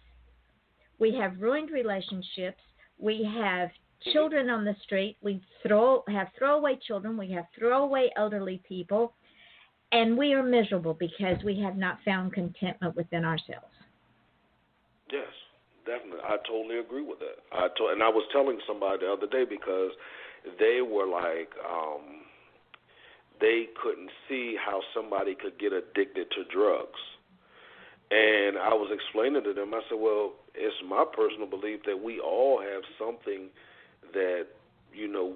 [SPEAKER 3] We have ruined relationships. We have children on the street. We have throwaway children. We have throwaway elderly people. And we are miserable because we have not found contentment within ourselves.
[SPEAKER 4] Yes, definitely. I totally agree with that. And I was telling somebody the other day because they were like, they couldn't see how somebody could get addicted to drugs. And I was explaining to them, I said, well, it's my personal belief that we all have something that,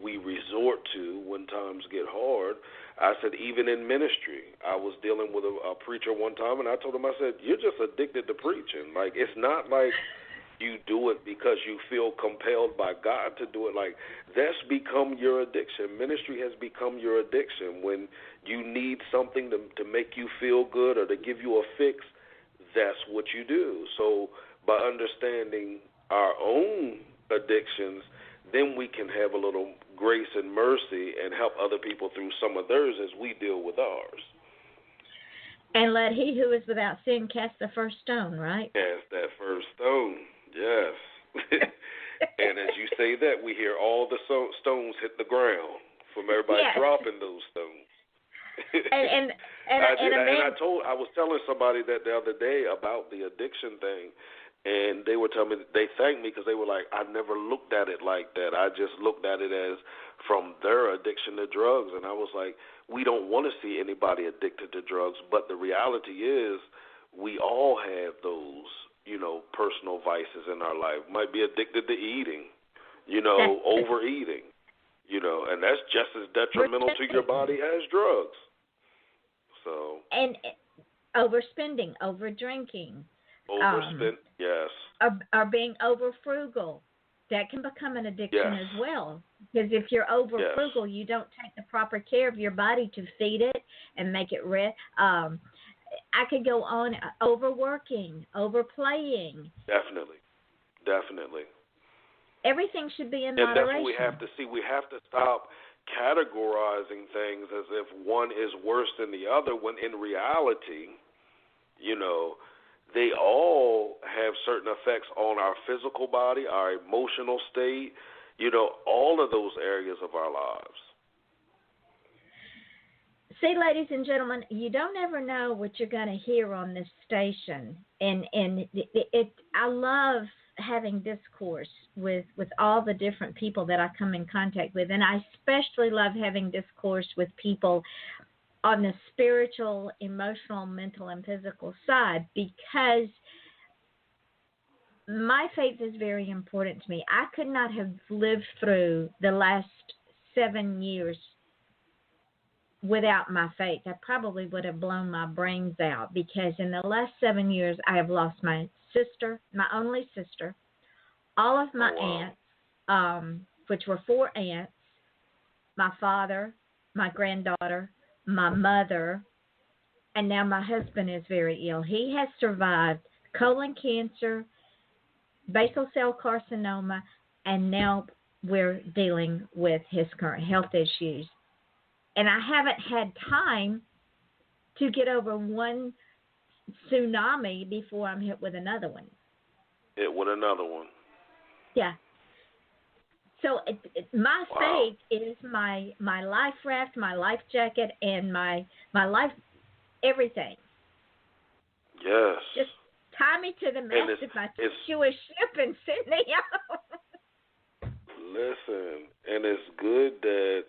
[SPEAKER 4] we resort to when times get hard. I said, even in ministry, I was dealing with a preacher one time, and I told him, I said, you're just addicted to preaching. Like, it's not like you do it because you feel compelled by God to do it. Like, that's become your addiction. Ministry has become your addiction. When you need something to make you feel good or to give you a fix, that's what you do. So by understanding our own addictions, then we can have a little grace and mercy and help other people through some of theirs as we deal with ours.
[SPEAKER 3] And let he who is without sin cast the first stone, right?
[SPEAKER 4] Cast that first stone, yes. And as you say that, we hear all the stones hit the ground from everybody dropping those stones. I was telling somebody that the other day about the addiction thing, And they were telling me, they thanked me because they were like, I never looked at it like that. I just looked at it as from their addiction to drugs. And I was like, we don't want to see anybody addicted to drugs, but the reality is we all have those, personal vices in our life. Might be addicted to eating, overeating, and that's just as detrimental to your body as drugs. So.
[SPEAKER 3] And overspending, over drinking.
[SPEAKER 4] Yes.
[SPEAKER 3] Or being over frugal. That can become an addiction as well. Because if you're over frugal, you don't take the proper care of your body to feed it and make it rest. I could go on. Overworking, overplaying.
[SPEAKER 4] Definitely.
[SPEAKER 3] Everything should be in
[SPEAKER 4] moderation.
[SPEAKER 3] moderation.
[SPEAKER 4] And that's what we have to see. We have to stop categorizing things as if one is worse than the other, when in reality, they all have certain effects on our physical body, our emotional state, all of those areas of our lives.
[SPEAKER 3] See, ladies and gentlemen, you don't ever know what you're going to hear on this station. And I love having discourse with all the different people that I come in contact with. And I especially love having discourse with people on the spiritual, emotional, mental, and physical side, because my faith is very important to me. I could not have lived through the last 7 years without my faith. I probably would have blown my brains out, because in the last 7 years, I have lost my sister, my only sister, all of my aunts, which were 4 aunts, my father, my granddaughter, my mother, and now my husband is very ill. He has survived colon cancer, basal cell carcinoma, and now we're dealing with his current health issues. And I haven't had time to get over one tsunami before I'm hit with another one. Yeah. So my faith is my life raft, my life jacket, and my life everything.
[SPEAKER 4] Yes.
[SPEAKER 3] Just tie me to the mast of my Jewish ship and send me out.
[SPEAKER 4] Listen, and it's good that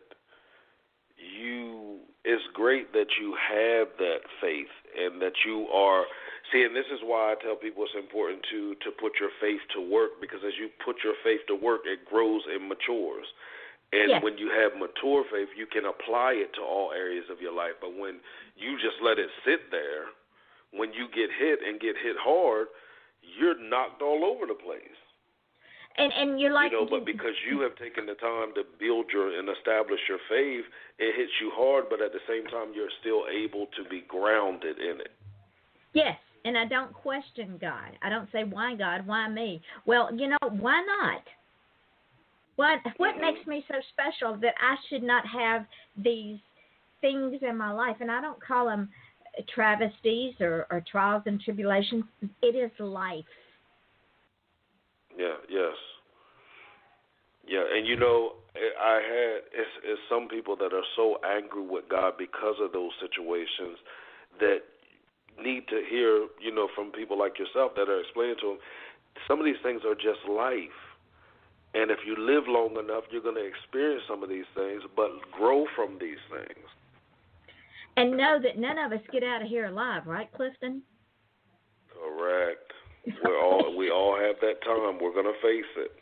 [SPEAKER 4] it's great that you have that faith and that you are. See, and this is why I tell people it's important to put your faith to work, because as you put your faith to work, it grows and matures. And when you have mature faith, you can apply it to all areas of your life. But when you just let it sit there, when you get hit and get hit hard, you're knocked all over the place.
[SPEAKER 3] And you're like,
[SPEAKER 4] but because you have taken the time to build and establish your faith, it hits you hard, but at the same time, you're still able to be grounded in it.
[SPEAKER 3] Yes. And I don't question God. I don't say, why God, why me? Well, why not? What makes me so special that I should not have these things in my life? And I don't call them travesties or trials and tribulations. It is life.
[SPEAKER 4] Yeah, yes. Yeah, and it's some people that are so angry with God because of those situations that need to hear, from people like yourself that are explaining to them, some of these things are just life. And if you live long enough, you're going to experience some of these things, but grow from these things.
[SPEAKER 3] And know that none of us get out of here alive, right, Clifton?
[SPEAKER 4] Correct. We all have that time. We're going to face it.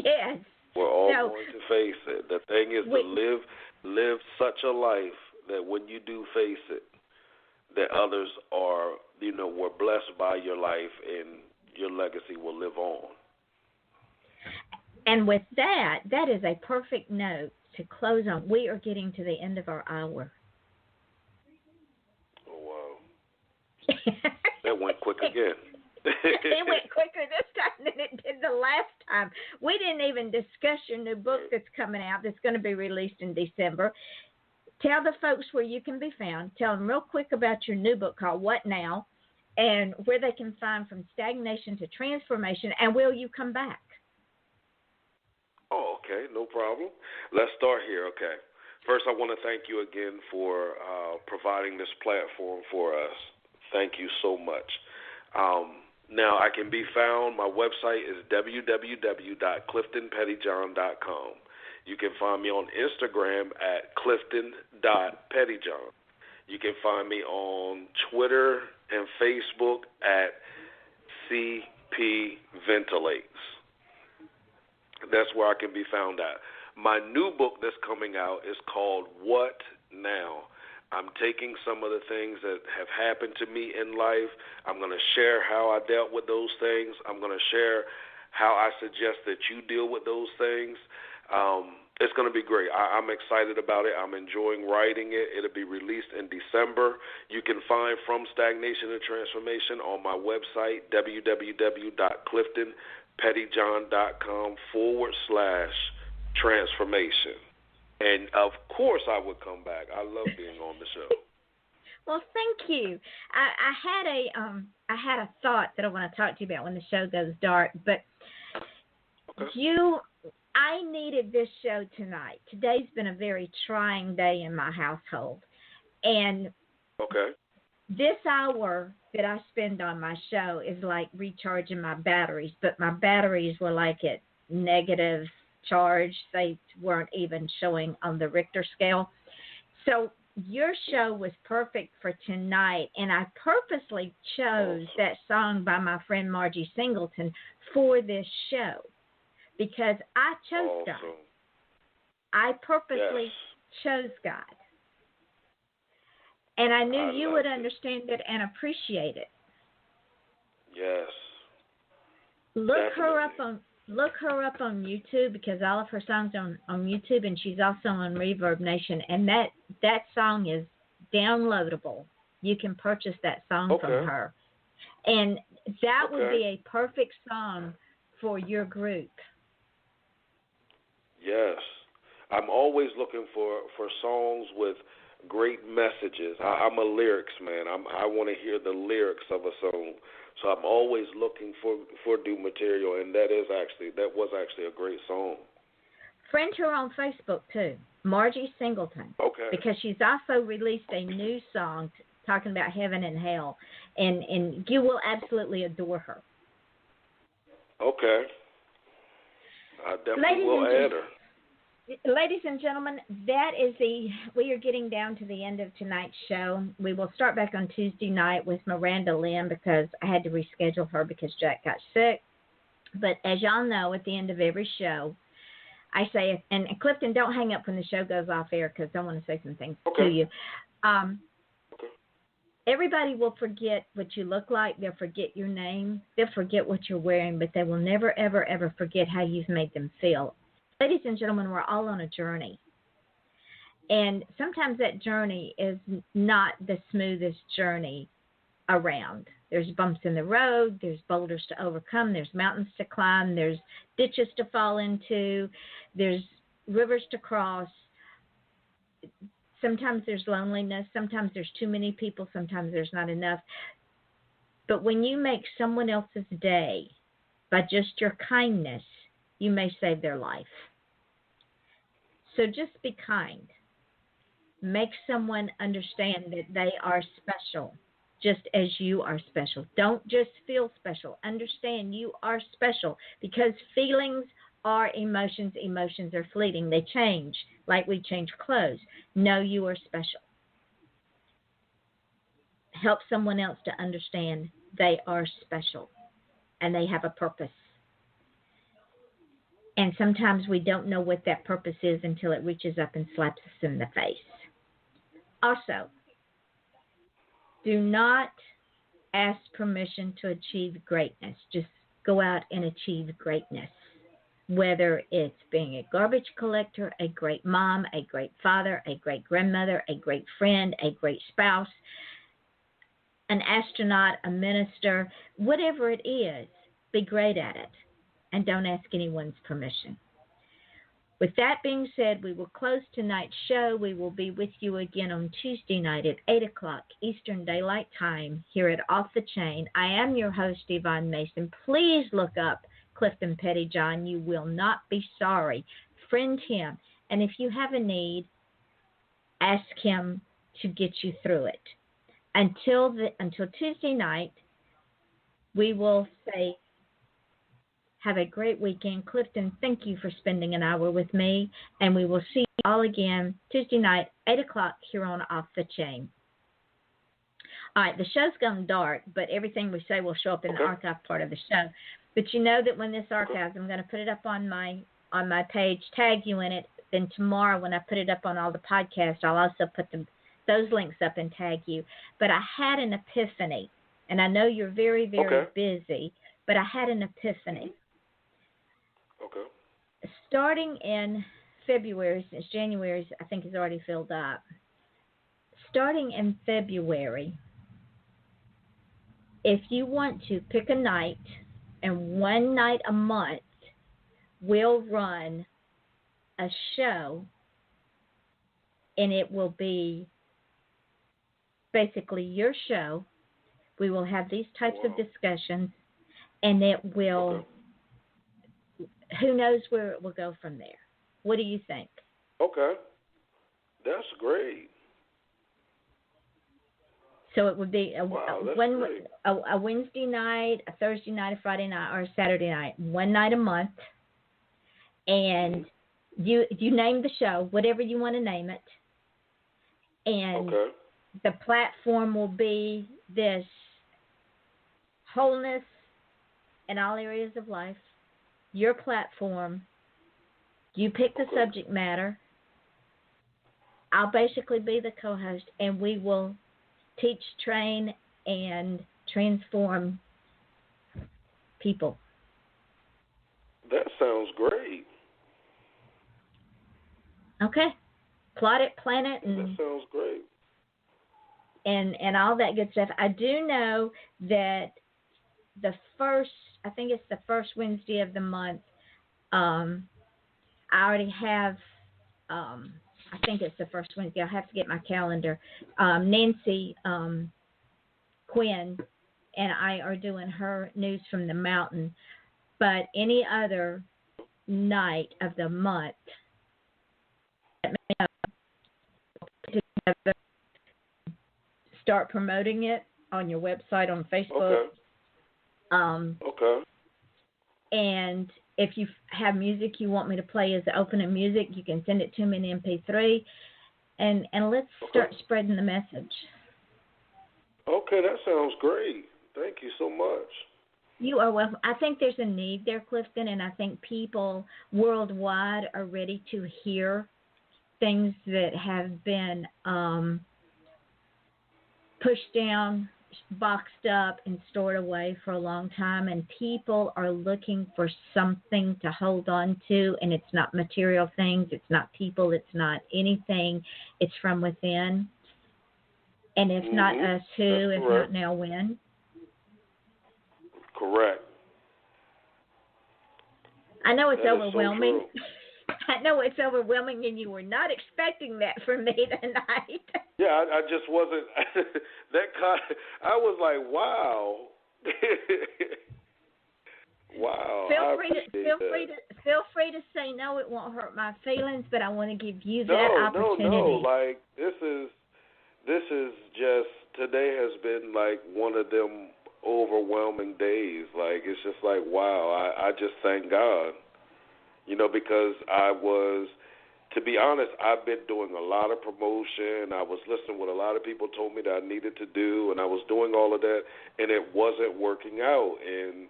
[SPEAKER 3] Yes.
[SPEAKER 4] We're all going to face it. The thing is to live such a life that when you do face it, that others are, were blessed by your life and your legacy will live on.
[SPEAKER 3] And with that is a perfect note to close on. We are getting to the end of our hour.
[SPEAKER 4] Oh, wow. That went quick again.
[SPEAKER 3] It went quicker this time than it did the last time. We didn't even discuss your new book that's coming out that's going to be released in December. Tell the folks where you can be found. Tell them real quick about your new book called What Now, and where they can find From Stagnation to Transformation, and will you come back?
[SPEAKER 4] Oh, okay, no problem. Let's start here, okay. First, I want to thank you again for providing this platform for us. Thank you so much. Now, I can be found, my website is www.cliftonpettyjohn.com. You can find me on Instagram at clifton.pettyjohn. You can find me on Twitter and Facebook at CP Ventilates. That's where I can be found at. My new book that's coming out is called What Now? I'm taking some of the things that have happened to me in life. I'm going to share how I dealt with those things. I'm going to share how I suggest that you deal with those things. It's going to be great. I'm excited about it. I'm enjoying writing it. It'll be released in December. You can find From Stagnation to Transformation on my website, www.cliftonpettyjohn.com/transformation. And, of course, I would come back. I love being on the show.
[SPEAKER 3] Well, thank you. I had a thought that I want to talk to you about when the show goes dark, but I needed this show tonight. Today's been a very trying day in my household, and this hour that I spend on my show is like recharging my batteries, but my batteries were like at negative charge. They weren't even showing on the Richter scale. So your show was perfect for tonight, and I purposely chose that song by my friend Margie Singleton for this show because I chose God. I purposely chose God. And I knew you would understand it and appreciate it.
[SPEAKER 4] Yes.
[SPEAKER 3] Look her up on YouTube because all of her songs are on YouTube, and she's also on Reverb Nation, and that song is downloadable. You can purchase that song from her. And that would be a perfect song for your group.
[SPEAKER 4] Yes. I'm always looking for songs with great messages. I'm a lyrics man. I want to hear the lyrics of a song. So I'm always looking for new material, and that was actually a great song.
[SPEAKER 3] Friend her on Facebook too, Margie Singleton.
[SPEAKER 4] Okay.
[SPEAKER 3] Because she's also released a new song talking about heaven and hell, and you will absolutely adore her.
[SPEAKER 4] Okay. I definitely will add her.
[SPEAKER 3] Ladies and gentlemen, we are getting down to the end of tonight's show. We will start back on Tuesday night with Miranda Lynn because I had to reschedule her because Jack got sick. But as y'all know, at the end of every show, I say, and Clifton, don't hang up when the show goes off air because I want to say some things to you. Everybody will forget what you look like. They'll forget your name. They'll forget what you're wearing, but they will never, ever, ever forget how you've made them feel. Ladies and gentlemen, we're all on a journey. And sometimes that journey is not the smoothest journey around. There's bumps in the road. There's boulders to overcome. There's mountains to climb. There's ditches to fall into. There's rivers to cross. Sometimes there's loneliness. Sometimes there's too many people. Sometimes there's not enough. But when you make someone else's day by just your kindness, you may save their life. So just be kind. Make someone understand that they are special, just as you are special. Don't just feel special. Understand you are special because feelings are emotions. Emotions are fleeting. They change like we change clothes. Know you are special. Help someone else to understand they are special and they have a purpose. And sometimes we don't know what that purpose is until it reaches up and slaps us in the face. Also, do not ask permission to achieve greatness. Just go out and achieve greatness. Whether it's being a garbage collector, a great mom, a great father, a great grandmother, a great friend, a great spouse, an astronaut, a minister, whatever it is, be great at it. And don't ask anyone's permission. With that being said, we will close tonight's show. We will be with you again on Tuesday night at 8 o'clock Eastern Daylight Time here at Off the Chain. I am your host, Yvonne Mason. Please look up Clifton Pettyjohn. You will not be sorry. Friend him. And if you have a need, ask him to get you through it. Until Tuesday night, We will say, have a great weekend. Clifton, thank you for spending an hour with me, and we will see you all again Tuesday night, 8 o'clock here on Off the Chain. All right, the show's gone dark, but everything we say will show up in the archive part of the show. But you know that when this archives, I'm going to put it up on my page, tag you in it. Then tomorrow when I put it up on all the podcasts, I'll also put those links up and tag you. But I had an epiphany, and I know you're very, very busy, but I had an epiphany.
[SPEAKER 4] Okay.
[SPEAKER 3] Starting in February, since January, I think, is already filled up. Starting in February, if you want to pick a night, and one night a month, we'll run a show, and it will be basically your show. We will have these types of discussions, and it will, who knows where it will go from there. What do you think?
[SPEAKER 4] Okay. That's great.
[SPEAKER 3] So it would be a Wednesday night, a Thursday night, a Friday night, or a Saturday night, one night a month. And you name the show, whatever you want to name it. And the platform will be this wholeness in all areas of life. Your platform. You pick the subject matter. I'll basically be the co-host, and we will teach, train, and transform people.
[SPEAKER 4] That sounds great.
[SPEAKER 3] Okay. Plot it, plan it, and
[SPEAKER 4] that sounds great.
[SPEAKER 3] And all that good stuff. I do know that I think it's the first Wednesday of the month, I already have, I think it's the first Wednesday. I'll have to get my calendar. Nancy Quinn and I are doing her News from the Mountain. But any other night of the month, let me know. Start promoting it on your website, on Facebook. And if you have music you want me to play as the opening music, you can send it to me in MP3, and let's start spreading the message.
[SPEAKER 4] Okay, that sounds great. Thank you so much.
[SPEAKER 3] You are welcome. I think there's a need there, Clifton, and I think people worldwide are ready to hear things that have been pushed down, boxed up, and stored away for a long time, and people are looking for something to hold on to, and it's not material things, it's not people, it's not anything, it's from within. And if not us, who? If not now, when?
[SPEAKER 4] Correct.
[SPEAKER 3] I know it's overwhelming.
[SPEAKER 4] So
[SPEAKER 3] I know it's overwhelming, and you were not expecting that from me tonight.
[SPEAKER 4] Yeah, I just wasn't. I was like, wow. Wow.
[SPEAKER 3] Feel free to say no. It won't hurt my feelings, but I want to give you that opportunity.
[SPEAKER 4] No. Like this is just, today has been like one of them overwhelming days. Like it's just like, wow. I just thank God. Because to be honest, I've been doing a lot of promotion. I was listening to what a lot of people told me that I needed to do, and I was doing all of that, and it wasn't working out. And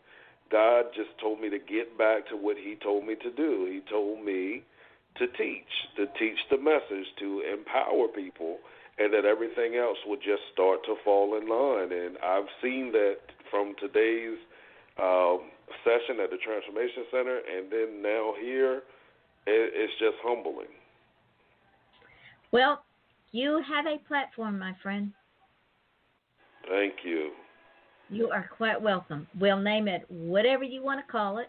[SPEAKER 4] God just told me to get back to what He told me to do. He told me to teach the message, to empower people, and that everything else would just start to fall in line. And I've seen that from today's session at the Transformation Center, and then now here, it's just humbling.
[SPEAKER 3] Well, you have a platform, my friend.
[SPEAKER 4] Thank you.
[SPEAKER 3] You are quite welcome. We'll name it whatever you want to call it.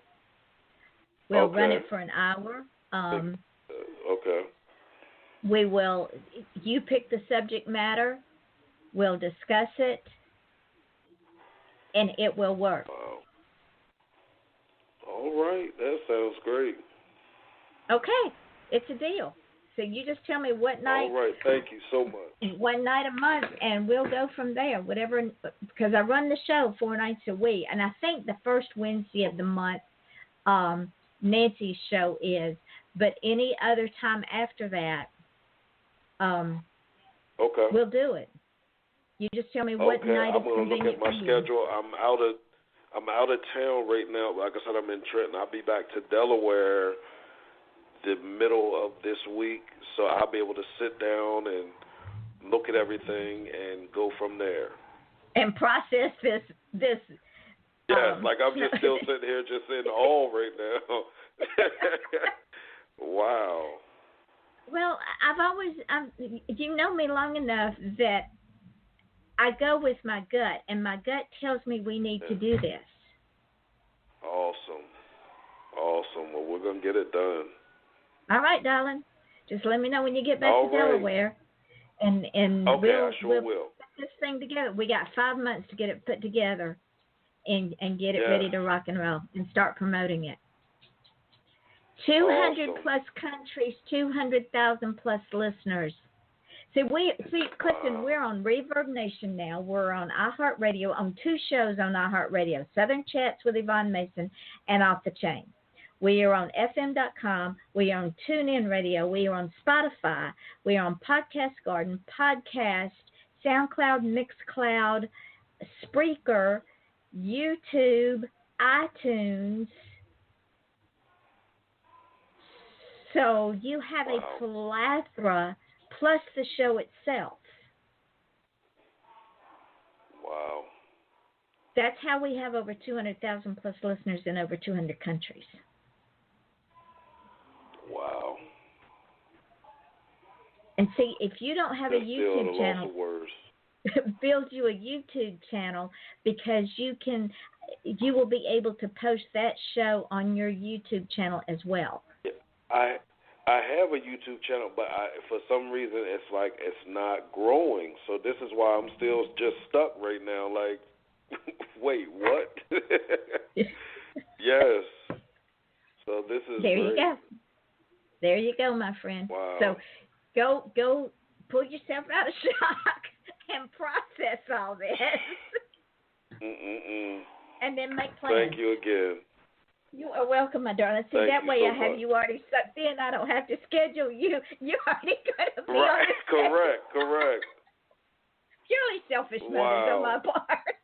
[SPEAKER 3] We'll run it for an hour.
[SPEAKER 4] Okay.
[SPEAKER 3] We will. You pick the subject matter. We'll discuss it, and it will work.
[SPEAKER 4] Wow. All right. That sounds great.
[SPEAKER 3] Okay. It's a deal. So you just tell me what night.
[SPEAKER 4] All right. Thank you so much.
[SPEAKER 3] One night a month, and we'll go from there. Whatever, because I run the show 4 nights a week, and I think the first Wednesday of the month, Nancy's show is. But any other time after that,
[SPEAKER 4] okay,
[SPEAKER 3] we'll do it. You just tell me what night is convenient for you.
[SPEAKER 4] I'm going to look at my schedule. I'm out of town right now. Like I said, I'm in Trenton. I'll be back to Delaware the middle of this week, so I'll be able to sit down and look at everything and go from there.
[SPEAKER 3] And process this.
[SPEAKER 4] Yes, like I'm just still sitting here just in awe right now. Wow.
[SPEAKER 3] Well, you know me long enough that I go with my gut, and my gut tells me we need to do this.
[SPEAKER 4] Awesome. Well, we're going to get it done.
[SPEAKER 3] All right, darling. Just let me know when you get back to Delaware. And
[SPEAKER 4] okay, I sure will.
[SPEAKER 3] Put this thing together. We got 5 months to get it put together and get it ready to rock and roll and start promoting it. 200 plus countries, 200,000 plus listeners. See, Clifton, we're on Reverb Nation now. We're on iHeartRadio, on 2 shows on iHeartRadio, Southern Chats with Yvonne Mason and Off the Chain. We are on FM.com. We are on TuneIn Radio. We are on Spotify. We are on Podcast Garden, Podcast, SoundCloud, Mixcloud, Spreaker, YouTube, iTunes. So you have a plethora, plus the show itself.
[SPEAKER 4] Wow.
[SPEAKER 3] That's how we have over 200,000 plus listeners in over 200 countries.
[SPEAKER 4] Wow.
[SPEAKER 3] And see, if you don't have
[SPEAKER 4] That's
[SPEAKER 3] a YouTube channel,
[SPEAKER 4] lots of words.
[SPEAKER 3] build you a YouTube channel, because you will be able to post that show on your YouTube channel as well.
[SPEAKER 4] I have a YouTube channel, but for some reason it's not growing. So this is why I'm still just stuck right now. Like, wait, what? Yes. So this is
[SPEAKER 3] there.
[SPEAKER 4] great.
[SPEAKER 3] You go. There you go, my friend.
[SPEAKER 4] Wow.
[SPEAKER 3] So go pull yourself out of shock and process all this. And then make plans.
[SPEAKER 4] Thank you again.
[SPEAKER 3] You are welcome, my darling. See, that way I have you already sucked in. I don't have to schedule you. You're already going to be on the schedule. Correct. Purely selfish motives on my part.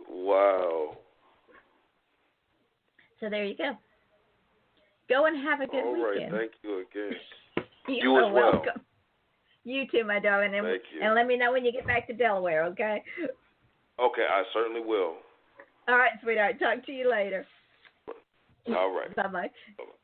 [SPEAKER 4] Wow.
[SPEAKER 3] So there you go. Go and have a good weekend.
[SPEAKER 4] All right. Thank you again.
[SPEAKER 3] You are welcome. You too, my darling. And,
[SPEAKER 4] Thank you.
[SPEAKER 3] And let me know when you get back to Delaware, okay?
[SPEAKER 4] Okay, I certainly will.
[SPEAKER 3] All right, sweetheart. Talk to you later.
[SPEAKER 4] All right.
[SPEAKER 3] Bye-bye.
[SPEAKER 4] Bye-bye.